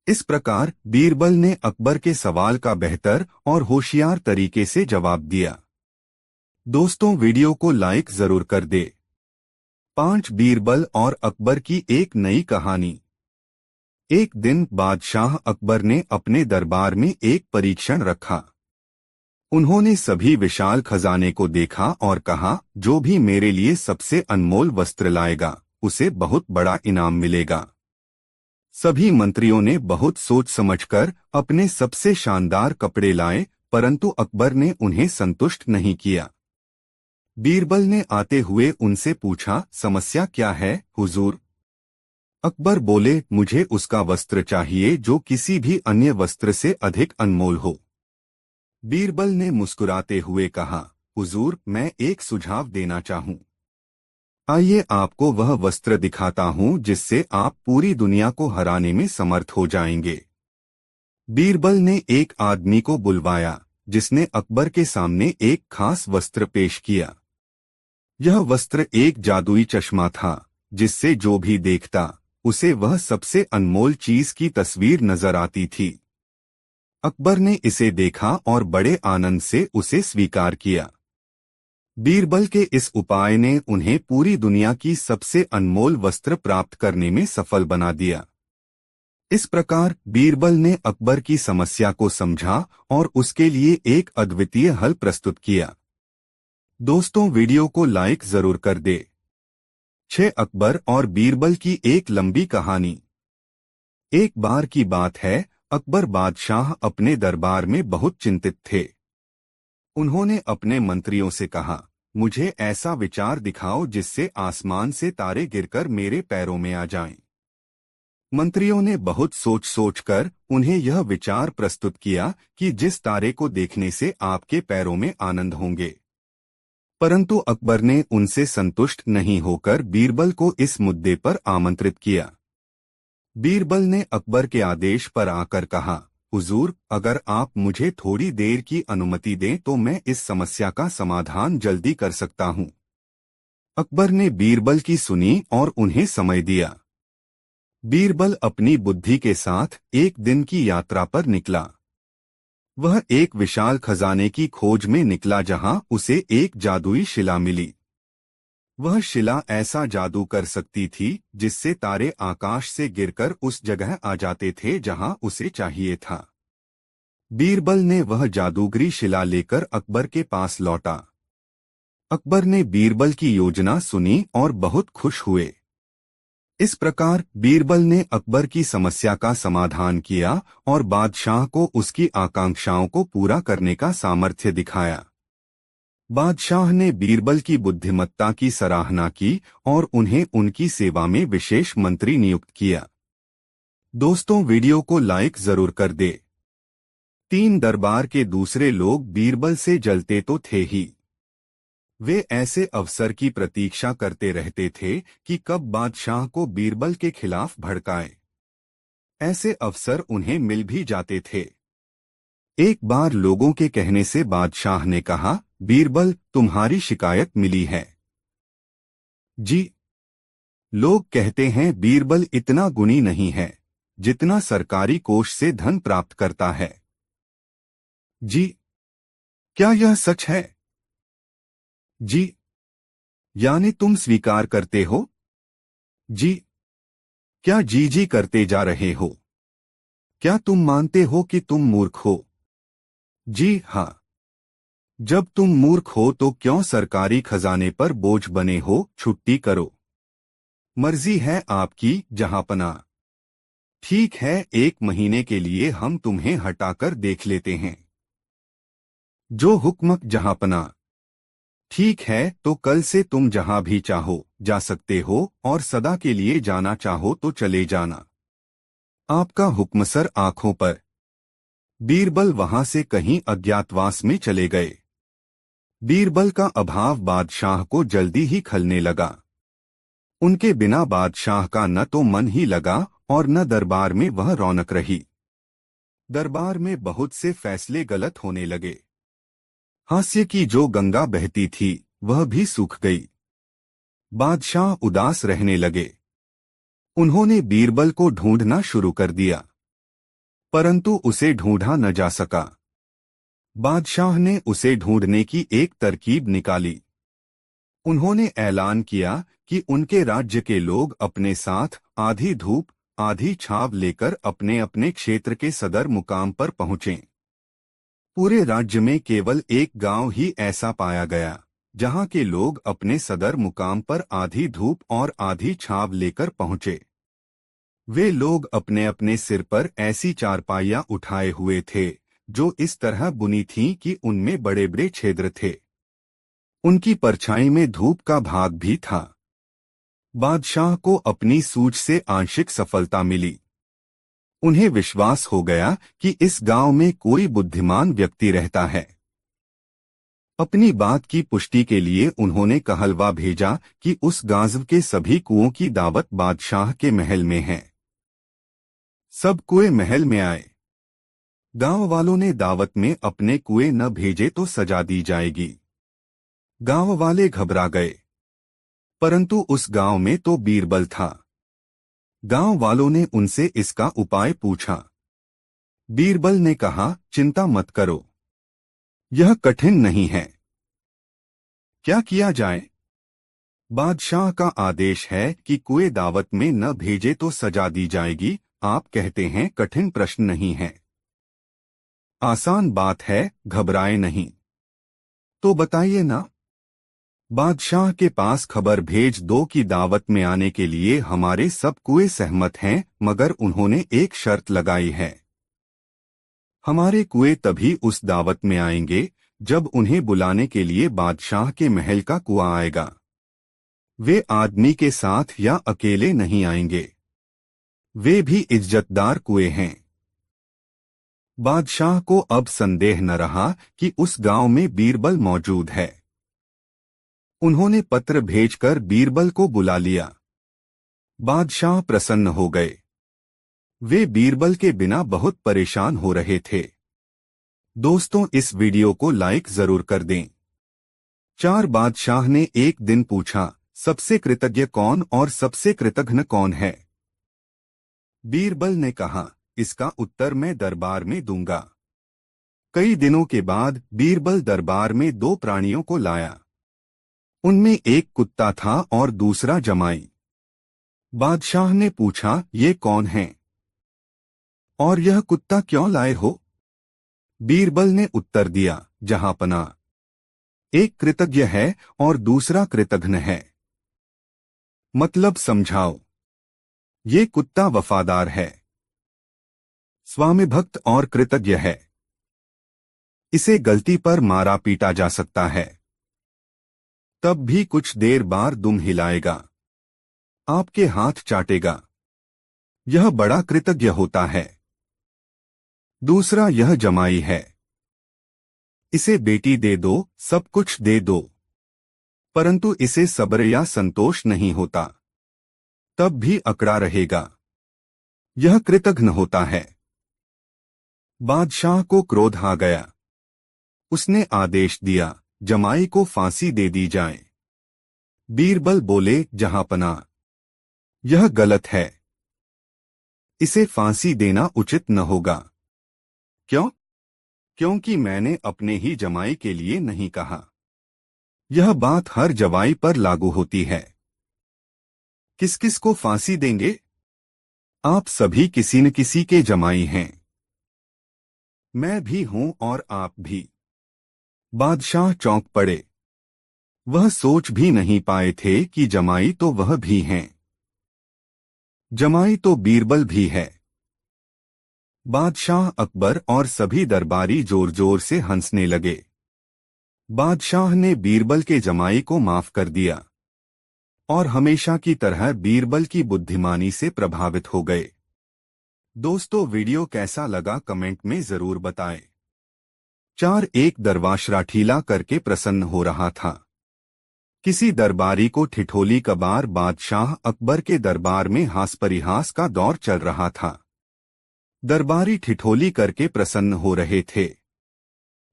इस प्रकार बीरबल ने अकबर के सवाल का बेहतर और होशियार तरीके से जवाब दिया। दोस्तों, वीडियो को लाइक जरूर कर दे। 5 बीरबल और अकबर की एक नई कहानी। एक दिन बादशाह अकबर ने अपने दरबार में एक परीक्षण रखा। उन्होंने सभी विशाल खजाने को देखा और कहा, जो भी मेरे लिए सबसे अनमोल वस्त्र लाएगा, उसे बहुत बड़ा इनाम मिलेगा। सभी मंत्रियों ने बहुत सोच समझकर अपने सबसे शानदार कपड़े लाए, परंतु अकबर ने उन्हें संतुष्ट नहीं किया। बीरबल ने आते हुए उनसे पूछा, समस्या क्या है हुजूर? अकबर बोले, मुझे उसका वस्त्र चाहिए जो किसी भी अन्य वस्त्र से अधिक अनमोल हो। बीरबल ने मुस्कुराते हुए कहा, हुजूर, मैं एक सुझाव देना चाहूं। आइए आपको वह वस्त्र दिखाता हूं जिससे आप पूरी दुनिया को हराने में समर्थ हो जाएंगे। बीरबल ने एक आदमी को बुलवाया, जिसने अकबर के सामने एक खास वस्त्र पेश किया। यह वस्त्र एक जादुई चश्मा था, जिससे जो भी देखता, उसे वह सबसे अनमोल चीज की तस्वीर नजर आती थी। अकबर ने इसे देखा और बड़े आनंद से उसे स्वीकार किया। बीरबल के इस उपाय ने उन्हें पूरी दुनिया की सबसे अनमोल वस्त्र प्राप्त करने में सफल बना दिया। इस प्रकार बीरबल ने अकबर की समस्या को समझा और उसके लिए एक अद्वितीय हल प्रस्तुत किया। दोस्तों, वीडियो को लाइक जरूर कर दे। 6 अकबर और बीरबल की एक लंबी कहानी। एक बार की बात है, अकबर बादशाह अपने दरबार में बहुत चिंतित थे। उन्होंने अपने मंत्रियों से कहा, मुझे ऐसा विचार दिखाओ जिससे आसमान से तारे गिरकर मेरे पैरों में आ जाएं। मंत्रियों ने बहुत सोच सोचकर उन्हें यह विचार प्रस्तुत किया कि जिस तारे को देखने से आपके पैरों में आनंद होंगे। परंतु अकबर ने उनसे संतुष्ट नहीं होकर बीरबल को इस मुद्दे पर आमंत्रित किया। बीरबल ने अकबर के आदेश पर आकर कहा, हुजूर, अगर आप मुझे थोड़ी देर की अनुमति दें तो मैं इस समस्या का समाधान जल्दी कर सकता हूं। अकबर ने बीरबल की सुनी और उन्हें समय दिया। बीरबल अपनी बुद्धि के साथ एक दिन की यात्रा पर निकला। वह एक विशाल खजाने की खोज में निकला जहां उसे एक जादुई शिला मिली। वह शिला ऐसा जादू कर सकती थी जिससे तारे आकाश से गिरकर उस जगह आ जाते थे जहां उसे चाहिए था। बीरबल ने वह जादूगरी शिला लेकर अकबर के पास लौटा। अकबर ने बीरबल की योजना सुनी और बहुत खुश हुए। इस प्रकार बीरबल ने अकबर की समस्या का समाधान किया और बादशाह को उसकी आकांक्षाओं को पूरा करने का सामर्थ्य दिखाया। बादशाह ने बीरबल की बुद्धिमत्ता की सराहना की और उन्हें उनकी सेवा में विशेष मंत्री नियुक्त किया। दोस्तों, वीडियो को लाइक जरूर कर दे। 3 दरबार के दूसरे लोग बीरबल से जलते तो थे ही। वे ऐसे अवसर की प्रतीक्षा करते रहते थे कि कब बादशाह को बीरबल के खिलाफ भड़काए। ऐसे अवसर उन्हें मिल भी जाते थे। एक बार लोगों के कहने से बादशाह ने कहा, बीरबल, तुम्हारी शिकायत मिली है। जी, लोग कहते हैं बीरबल इतना गुणी नहीं है जितना सरकारी कोष से धन प्राप्त करता है। जी, क्या यह सच है? जी, यानी तुम स्वीकार करते हो? जी, क्या जी जी करते जा रहे हो? क्या तुम मानते हो कि तुम मूर्ख हो? जी हाँ। जब तुम मूर्ख हो तो क्यों सरकारी खजाने पर बोझ बने हो? छुट्टी करो। मर्जी है आपकी, जहांपना। ठीक है, 1 महीने के लिए हम तुम्हें हटाकर देख लेते हैं। जो हुक्म जहाँपना। ठीक है, तो कल से तुम जहां भी चाहो जा सकते हो और सदा के लिए जाना चाहो तो चले जाना। आपका हुक्म सर। आंखों पर। बीरबल वहां से कहीं अज्ञातवास में चले गए। बीरबल का अभाव बादशाह को जल्दी ही खलने लगा। उनके बिना बादशाह का न तो मन ही लगा और न दरबार में वह रौनक रही। दरबार में बहुत से फैसले गलत होने लगे। हास्य की जो गंगा बहती थी वह भी सूख गई। बादशाह उदास रहने लगे। उन्होंने बीरबल को ढूंढना शुरू कर दिया, परंतु उसे ढूंढा न जा सका। बादशाह ने उसे ढूंढने की एक तरकीब निकाली। उन्होंने ऐलान किया कि उनके राज्य के लोग अपने साथ आधी धूप आधी छाव लेकर अपने अपने क्षेत्र के सदर मुकाम पर पहुंचें। पूरे राज्य में केवल एक गांव ही ऐसा पाया गया जहां के लोग अपने सदर मुकाम पर आधी धूप और आधी छाव लेकर पहुंचे। वे लोग अपने अपने सिर पर ऐसी चारपाइयां उठाए हुए थे जो इस तरह बुनी थीं कि उनमें बड़े बड़े छिद्र थे। उनकी परछाई में धूप का भाग भी था। बादशाह को अपनी सूझ से आंशिक सफलता मिली। उन्हें विश्वास हो गया कि इस गांव में कोई बुद्धिमान व्यक्ति रहता है। अपनी बात की पुष्टि के लिए उन्होंने कहलवा भेजा कि उस गांव के सभी कुओं की दावत बादशाह के महल में है। सब कुएं महल में आए। गांव वालों ने दावत में अपने कुएं न भेजे तो सजा दी जाएगी। गांव वाले घबरा गए, परंतु उस गांव में तो बीरबल था। गांव वालों ने उनसे इसका उपाय पूछा। बीरबल ने कहा, चिंता मत करो, यह कठिन नहीं है। क्या किया जाए? बादशाह का आदेश है कि कुएं दावत में न भेजे तो सजा दी जाएगी। आप कहते हैं कठिन प्रश्न नहीं है। आसान बात है, घबराए नहीं। तो बताइए ना। बादशाह के पास खबर भेज दो कि दावत में आने के लिए हमारे सब कुएं सहमत हैं, मगर उन्होंने एक शर्त लगाई है। हमारे कुएं तभी उस दावत में आएंगे जब उन्हें बुलाने के लिए बादशाह के महल का कुआं आएगा। वे आदमी के साथ या अकेले नहीं आएंगे। वे भी इज्जतदार कुएं हैं। बादशाह को अब संदेह न रहा कि उस गांव में बीरबल मौजूद है। उन्होंने पत्र भेजकर बीरबल को बुला लिया। बादशाह प्रसन्न हो गए। वे बीरबल के बिना बहुत परेशान हो रहे थे। दोस्तों, इस वीडियो को लाइक जरूर कर दें। 4 बादशाह ने एक दिन पूछा, सबसे कृतज्ञ कौन और सबसे कृतघ्न कौन है? बीरबल ने कहा, इसका उत्तर मैं दरबार में दूंगा। कई दिनों के बाद बीरबल दरबार में 2 प्राणियों को लाया। उनमें एक कुत्ता था और दूसरा जमाई। बादशाह ने पूछा, ये कौन हैं? और यह कुत्ता क्यों लाए हो? बीरबल ने उत्तर दिया, जहाँपना, एक कृतज्ञ है और दूसरा कृतघ्न है। मतलब समझाओ। ये कुत्ता वफादार है, स्वामिभक्त और कृतज्ञ है। इसे गलती पर मारा पीटा जा सकता है, तब भी कुछ देर बाद दुम हिलाएगा, आपके हाथ चाटेगा। यह बड़ा कृतज्ञ होता है। दूसरा यह जमाई है। इसे बेटी दे दो, सब कुछ दे दो, परंतु इसे सब्र या संतोष नहीं होता, तब भी अकड़ा रहेगा। यह कृतघ्न होता है। बादशाह को क्रोध आ गया। उसने आदेश दिया, जमाई को फांसी दे दी जाए। बीरबल बोले, जहाँपना, यह गलत है। इसे फांसी देना उचित न होगा। क्यों? क्योंकि मैंने अपने ही जमाई के लिए नहीं कहा। यह बात हर जवाई पर लागू होती है। किस किस को फांसी देंगे? आप सभी किसी न किसी के जमाई हैं। मैं भी हूं और आप भी। बादशाह चौंक पड़े। वह सोच भी नहीं पाए थे कि जमाई तो वह भी हैं। जमाई तो बीरबल भी है। बादशाह अकबर और सभी दरबारी जोर जोर से हंसने लगे। बादशाह ने बीरबल के जमाई को माफ कर दिया और हमेशा की तरह बीरबल की बुद्धिमानी से प्रभावित हो गए। दोस्तों, वीडियो कैसा लगा कमेंट में जरूर बताएं। एक दरवाश राठीला करके प्रसन्न हो रहा था। किसी दरबारी को ठिठोली कबार बादशाह अकबर के दरबार में हास परिहास का दौर चल रहा था। दरबारी ठिठोली करके प्रसन्न हो रहे थे।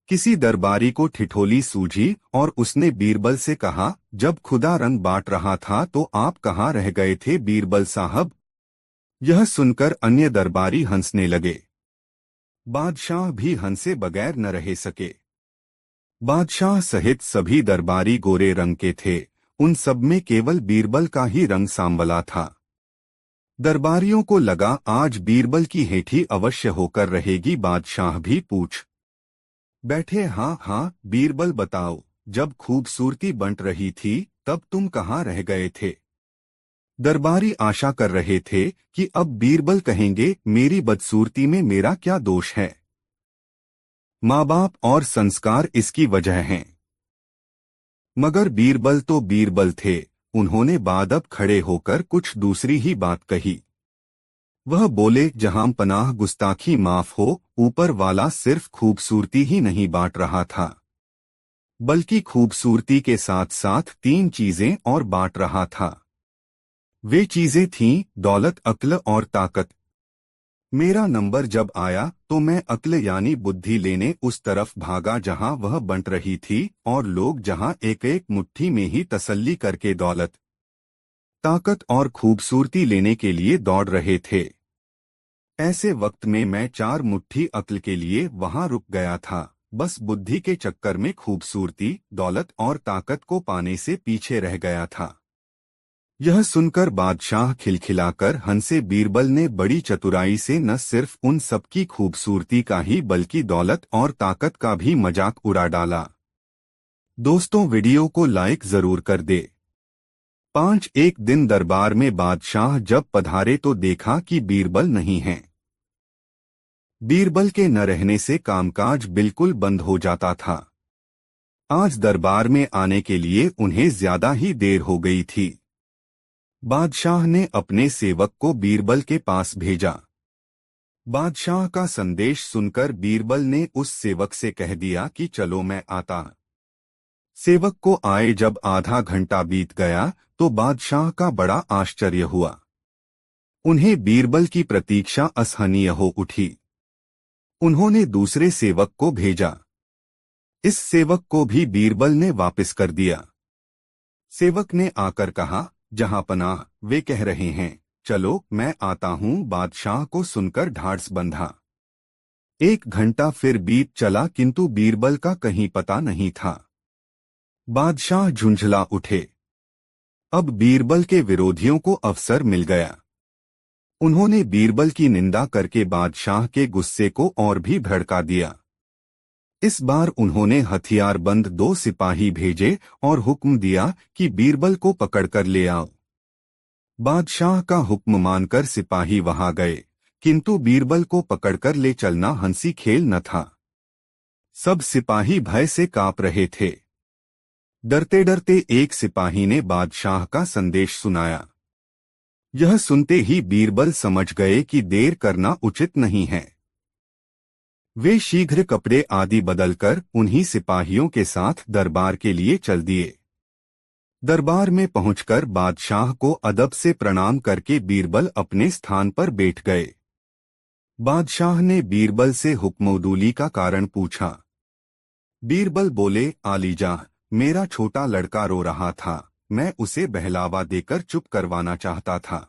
किसी दरबारी को ठिठोली सूझी और उसने बीरबल से कहा, जब खुदा रंग बांट रहा था तो आप कहाँ रह गए थे बीरबल साहब? यह सुनकर अन्य दरबारी हंसने लगे। बादशाह भी हंसे बगैर न रह सके। बादशाह सहित सभी दरबारी गोरे रंग के थे, उन सब में केवल बीरबल का ही रंग सांवला था। दरबारियों को लगा आज बीरबल की हेठी अवश्य होकर रहेगी। बादशाह भी पूछ बैठे, हाँ हाँ बीरबल बताओ, जब खूबसूरती बंट रही थी तब तुम कहाँ रह गए थे? दरबारी आशा कर रहे थे कि अब बीरबल कहेंगे मेरी बदसूरती में मेरा क्या दोष है। माँ बाप और संस्कार इसकी वजह हैं। मगर बीरबल तो बीरबल थे, उन्होंने बादब खड़े होकर कुछ दूसरी ही बात कही। वह बोले, जहां पनाह गुस्ताखी माफ हो, ऊपर वाला सिर्फ खूबसूरती ही नहीं बांट रहा था, बल्कि खूबसूरती के साथ साथ 3 चीजें और बांट रहा था। वे चीजें थीं दौलत, अक्ल और ताकत। मेरा नंबर जब आया तो मैं अक्ल यानी बुद्धि लेने उस तरफ भागा जहां वह बंट रही थी, और लोग जहां एक एक मुट्ठी में ही तसल्ली करके दौलत, ताकत और खूबसूरती लेने के लिए दौड़ रहे थे। ऐसे वक्त में मैं 4 मुट्ठी अक्ल के लिए वहां रुक गया था, बस बुद्धि के चक्कर में खूबसूरती, दौलत और ताकत को पाने से पीछे रह गया था। यह सुनकर बादशाह खिलखिलाकर हंसे। बीरबल ने बड़ी चतुराई से न सिर्फ उन सबकी खूबसूरती का ही बल्कि दौलत और ताकत का भी मजाक उड़ा डाला। दोस्तों, वीडियो को लाइक जरूर कर दे। एक दिन दरबार में बादशाह जब पधारे तो देखा कि बीरबल नहीं है। बीरबल के न रहने से कामकाज बिल्कुल बंद हो जाता था। आज दरबार में आने के लिए उन्हें ज्यादा ही देर हो गई थी। बादशाह ने अपने सेवक को बीरबल के पास भेजा। बादशाह का संदेश सुनकर बीरबल ने उस सेवक से कह दिया कि चलो मैं आता। सेवक को आए जब आधा घंटा बीत गया तो बादशाह का बड़ा आश्चर्य हुआ। उन्हें बीरबल की प्रतीक्षा असहनीय हो उठी। उन्होंने दूसरे सेवक को भेजा। इस सेवक को भी बीरबल ने वापस कर दिया। सेवक ने आकर कहा, जहां पनाह, वे कह रहे हैं चलो मैं आता हूं। बादशाह को सुनकर ढाढ़स बंधा। 1 घंटा फिर बीत चला किंतु बीरबल का कहीं पता नहीं था। बादशाह झुंझला उठे। अब बीरबल के विरोधियों को अवसर मिल गया। उन्होंने बीरबल की निंदा करके बादशाह के गुस्से को और भी भड़का दिया। इस बार उन्होंने हथियारबंद 2 सिपाही भेजे और हुक्म दिया कि बीरबल को पकड़कर ले आओ। बादशाह का हुक्म मानकर सिपाही वहां गए, किंतु बीरबल को पकड़कर ले चलना हंसी खेल न था। सब सिपाही भय से कांप रहे थे। डरते डरते एक सिपाही ने बादशाह का संदेश सुनाया। यह सुनते ही बीरबल समझ गए कि देर करना उचित नहीं है। वे शीघ्र कपड़े आदि बदलकर उन्हीं सिपाहियों के साथ दरबार के लिए चल दिए। दरबार में पहुंचकर बादशाह को अदब से प्रणाम करके बीरबल अपने स्थान पर बैठ गए। बादशाह ने बीरबल से हुक्मउदूली का कारण पूछा। बीरबल बोले, आलीजा, मेरा छोटा लड़का रो रहा था, मैं उसे बहलावा देकर चुप करवाना चाहता था।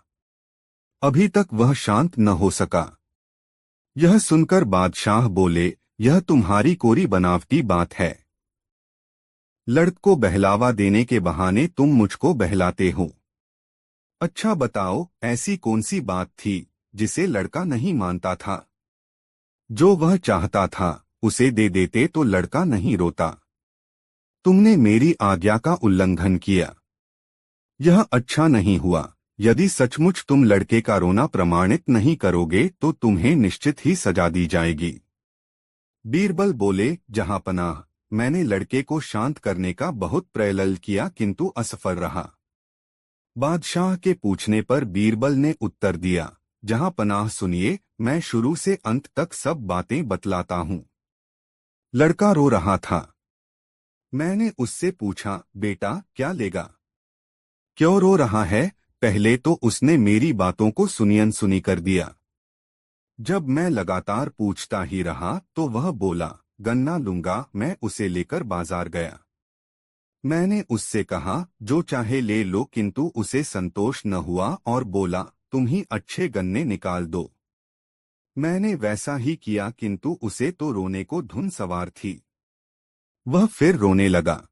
अभी तक वह शांत न हो सका। यह सुनकर बादशाह बोले, यह तुम्हारी कोरी बनावटी बात है। लड़क को बहलावा देने के बहाने तुम मुझको बहलाते हो। अच्छा बताओ, ऐसी कौन सी बात थी जिसे लड़का नहीं मानता था? जो वह चाहता था उसे दे देते तो लड़का नहीं रोता। तुमने मेरी आज्ञा का उल्लंघन किया। यह अच्छा नहीं हुआ। यदि सचमुच तुम लड़के का रोना प्रमाणित नहीं करोगे तो तुम्हें निश्चित ही सजा दी जाएगी। बीरबल बोले, जहांपनाह, मैंने लड़के को शांत करने का बहुत प्रयत्न किया किंतु असफल रहा। बादशाह के पूछने पर बीरबल ने उत्तर दिया, जहांपनाह सुनिए, मैं शुरू से अंत तक सब बातें बतलाता हूँ। लड़का रो रहा था। मैंने उससे पूछा, बेटा क्या लेगा, क्यों रो रहा है? पहले तो उसने मेरी बातों को सुनी कर दिया। जब मैं लगातार पूछता ही रहा तो वह बोला, गन्ना लूंगा। मैं उसे लेकर बाजार गया। मैंने उससे कहा, जो चाहे ले लो, किंतु उसे संतोष न हुआ और बोला, तुम ही अच्छे गन्ने निकाल दो। मैंने वैसा ही किया किंतु उसे तो रोने को धुन सवार थी। वह फिर रोने लगा।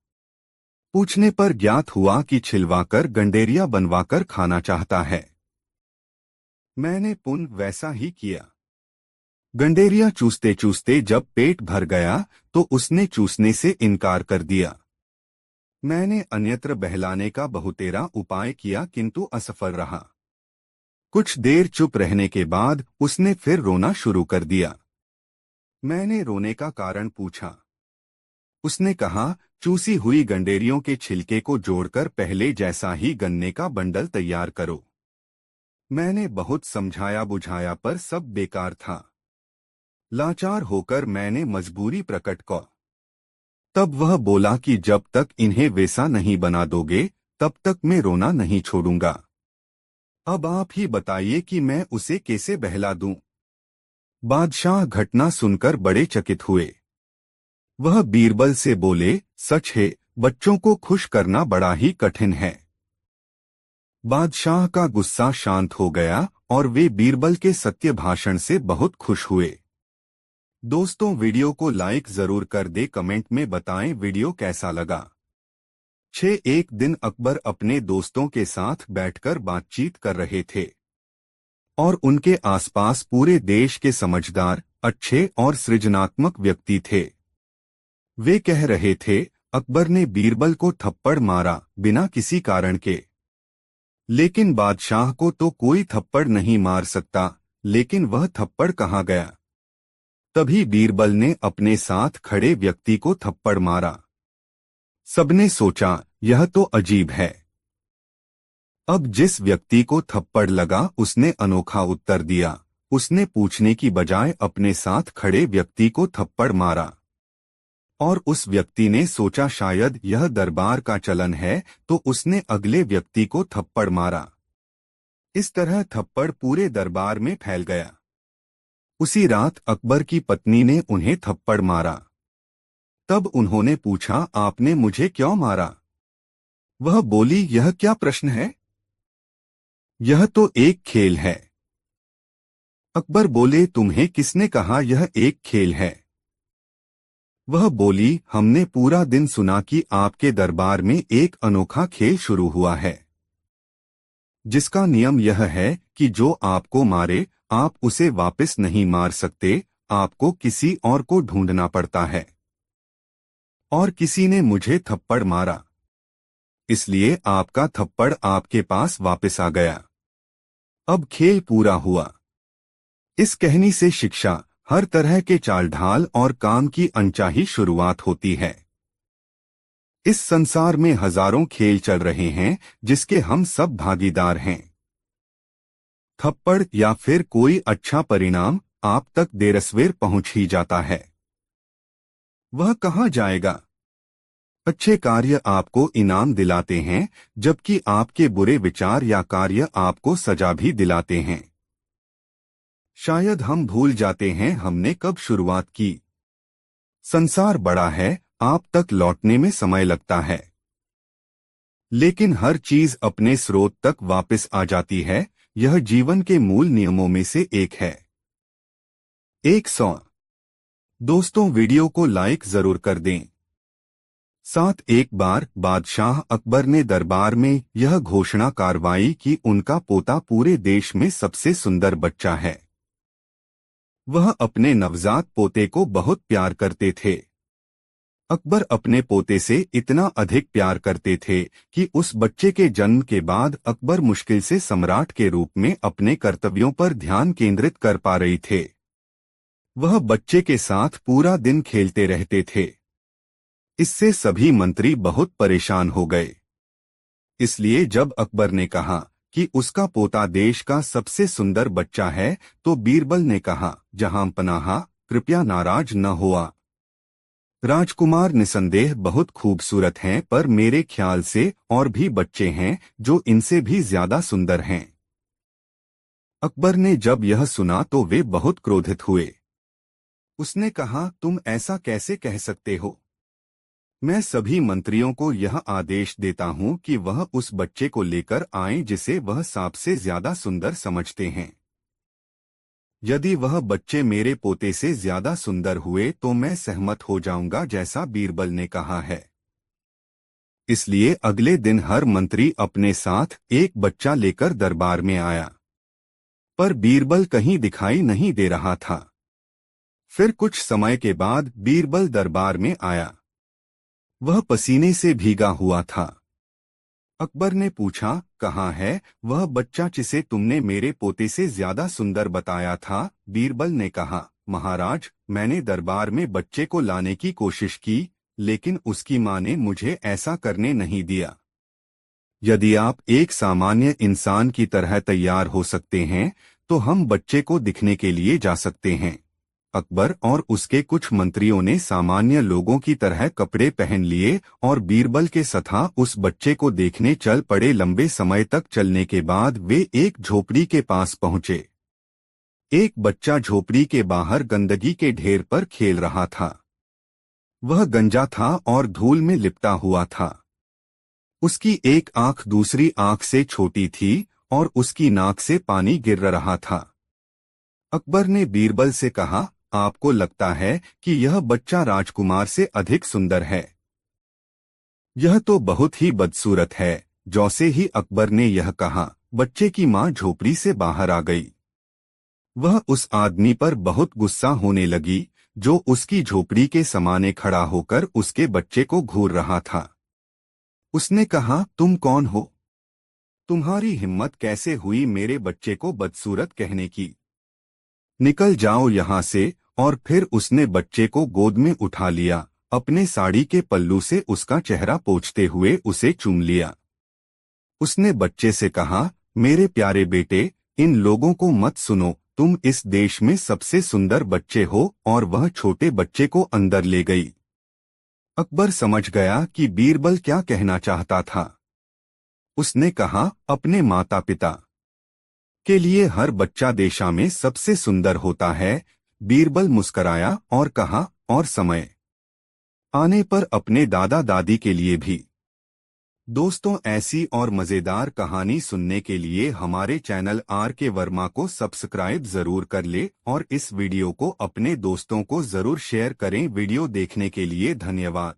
पूछने पर ज्ञात हुआ कि छिलवाकर गंडेरिया बनवाकर खाना चाहता है। मैंने पुनः वैसा ही किया। गंडेरिया चूसते चूसते जब पेट भर गया तो उसने चूसने से इनकार कर दिया। मैंने अन्यत्र बहलाने का बहुतेरा उपाय किया किंतु असफल रहा। कुछ देर चुप रहने के बाद उसने फिर रोना शुरू कर दिया। मैंने रोने का कारण पूछा। उसने कहा, चूसी हुई गंडेरियों के छिलके को जोड़कर पहले जैसा ही गन्ने का बंडल तैयार करो। मैंने बहुत समझाया बुझाया पर सब बेकार था। लाचार होकर मैंने मजबूरी प्रकट की। तब वह बोला कि जब तक इन्हें वैसा नहीं बना दोगे तब तक मैं रोना नहीं छोड़ूंगा। अब आप ही बताइए कि मैं उसे कैसे बहला दूं। बादशाह घटना सुनकर बड़े चकित हुए। वह बीरबल से बोले, सच है, बच्चों को खुश करना बड़ा ही कठिन है। बादशाह का गुस्सा शांत हो गया और वे बीरबल के सत्य भाषण से बहुत खुश हुए। दोस्तों, वीडियो को लाइक जरूर कर दे, कमेंट में बताएं वीडियो कैसा लगा। एक दिन अकबर अपने दोस्तों के साथ बैठकर बातचीत कर रहे थे और उनके आसपास पूरे देश के समझदार, अच्छे और सृजनात्मक व्यक्ति थे। वे कह रहे थे, अकबर ने बीरबल को थप्पड़ मारा बिना किसी कारण के। लेकिन बादशाह को तो कोई थप्पड़ नहीं मार सकता, लेकिन वह थप्पड़ कहाँ गया? तभी बीरबल ने अपने साथ खड़े व्यक्ति को थप्पड़ मारा। सबने सोचा, यह तो अजीब है। अब जिस व्यक्ति को थप्पड़ लगा उसने अनोखा उत्तर दिया। उसने पूछने की बजाय अपने साथ खड़े व्यक्ति को थप्पड़ मारा। और उस व्यक्ति ने सोचा शायद यह दरबार का चलन है, तो उसने अगले व्यक्ति को थप्पड़ मारा। इस तरह थप्पड़ पूरे दरबार में फैल गया। उसी रात अकबर की पत्नी ने उन्हें थप्पड़ मारा। तब उन्होंने पूछा, आपने मुझे क्यों मारा? वह बोली, यह क्या प्रश्न है? यह तो एक खेल है। अकबर बोले, तुम्हें किसने कहा यह एक खेल है? वह बोली, हमने पूरा दिन सुना कि आपके दरबार में एक अनोखा खेल शुरू हुआ है, जिसका नियम यह है कि जो आपको मारे आप उसे वापस नहीं मार सकते, आपको किसी और को ढूंढना पड़ता है। और किसी ने मुझे थप्पड़ मारा, इसलिए आपका थप्पड़ आपके पास वापस आ गया। अब खेल पूरा हुआ। इस कहानी से शिक्षा, हर तरह के चाल ढाल और काम की अनचाही शुरुआत होती है। इस संसार में हजारों खेल चल रहे हैं जिसके हम सब भागीदार हैं। थप्पड़ या फिर कोई अच्छा परिणाम आप तक देरसवेर पहुंच ही जाता है। वह कहाँ जाएगा? अच्छे कार्य आपको इनाम दिलाते हैं, जबकि आपके बुरे विचार या कार्य आपको सजा भी दिलाते हैं। शायद हम भूल जाते हैं हमने कब शुरुआत की। संसार बड़ा है, आप तक लौटने में समय लगता है, लेकिन हर चीज अपने स्रोत तक वापस आ जाती है। यह जीवन के मूल नियमों में से एक है। 100 दोस्तों, वीडियो को लाइक जरूर कर दें। साथ एक बार बादशाह अकबर ने दरबार में यह घोषणा कार्रवाई की उनका पोता पूरे देश में सबसे सुंदर बच्चा है। वह अपने नवजात पोते को बहुत प्यार करते थे। अकबर अपने पोते से इतना अधिक प्यार करते थे कि उस बच्चे के जन्म के बाद अकबर मुश्किल से सम्राट के रूप में अपने कर्तव्यों पर ध्यान केंद्रित कर पा रही थे। वह बच्चे के साथ पूरा दिन खेलते रहते थे। इससे सभी मंत्री बहुत परेशान हो गए। इसलिए जब अकबर ने कहा कि उसका पोता देश का सबसे सुंदर बच्चा है, तो बीरबल ने कहा, जहां पनाहा, कृपया नाराज न हुआ। राजकुमार निसंदेह बहुत खूबसूरत हैं, पर मेरे ख्याल से और भी बच्चे हैं जो इनसे भी ज्यादा सुंदर हैं। अकबर ने जब यह सुना तो वे बहुत क्रोधित हुए। उसने कहा, तुम ऐसा कैसे कह सकते हो? मैं सभी मंत्रियों को यह आदेश देता हूं कि वह उस बच्चे को लेकर आएं जिसे वह सांप से ज्यादा सुंदर समझते हैं। यदि वह बच्चे मेरे पोते से ज्यादा सुंदर हुए तो मैं सहमत हो जाऊंगा, जैसा बीरबल ने कहा है। इसलिए अगले दिन हर मंत्री अपने साथ एक बच्चा लेकर दरबार में आया, पर बीरबल कहीं दिखाई नहीं दे रहा था। फिर कुछ समय के बाद बीरबल दरबार में आया। वह पसीने से भीगा हुआ था। अकबर ने पूछा, कहाँ है वह बच्चा जिसे तुमने मेरे पोते से ज्यादा सुंदर बताया था? बीरबल ने कहा, महाराज, मैंने दरबार में बच्चे को लाने की कोशिश की, लेकिन उसकी माँ ने मुझे ऐसा करने नहीं दिया। यदि आप एक सामान्य इंसान की तरह तैयार हो सकते हैं, तो हम बच्चे को दिखने के लिए जा सकते हैं। अकबर और उसके कुछ मंत्रियों ने सामान्य लोगों की तरह कपड़े पहन लिए और बीरबल के साथ उस बच्चे को देखने चल पड़े। लंबे समय तक चलने के बाद वे एक झोपड़ी के पास पहुंचे। एक बच्चा झोपड़ी के बाहर गंदगी के ढेर पर खेल रहा था। वह गंजा था और धूल में लिपटा हुआ था। उसकी एक आंख दूसरी आंख से छोटी थी और उसकी नाक से पानी गिर रहा था। अकबर ने बीरबल से कहा, आपको लगता है कि यह बच्चा राजकुमार से अधिक सुंदर है? यह तो बहुत ही बदसूरत है। जैसे ही अकबर ने यह कहा, बच्चे की मां झोपड़ी से बाहर आ गई। वह उस आदमी पर बहुत गुस्सा होने लगी जो उसकी झोपड़ी के समाने खड़ा होकर उसके बच्चे को घूर रहा था। उसने कहा, तुम कौन हो? तुम्हारी हिम्मत कैसे हुई मेरे बच्चे को बदसूरत कहने की? निकल जाओ यहाँ से। और फिर उसने बच्चे को गोद में उठा लिया, अपने साड़ी के पल्लू से उसका चेहरा पोंछते हुए उसे चूम लिया। उसने बच्चे से कहा, मेरे प्यारे बेटे, इन लोगों को मत सुनो, तुम इस देश में सबसे सुंदर बच्चे हो। और वह छोटे बच्चे को अंदर ले गई। अकबर समझ गया कि बीरबल क्या कहना चाहता था। उसने कहा, अपने माता पिता के लिए हर बच्चा देशा में सबसे सुंदर होता है। बीरबल मुस्कराया और कहा, और समय आने पर अपने दादा दादी के लिए भी। दोस्तों, ऐसी और मजेदार कहानी सुनने के लिए हमारे चैनल RK वर्मा को सब्सक्राइब जरूर कर ले और इस वीडियो को अपने दोस्तों को जरूर शेयर करें। वीडियो देखने के लिए धन्यवाद।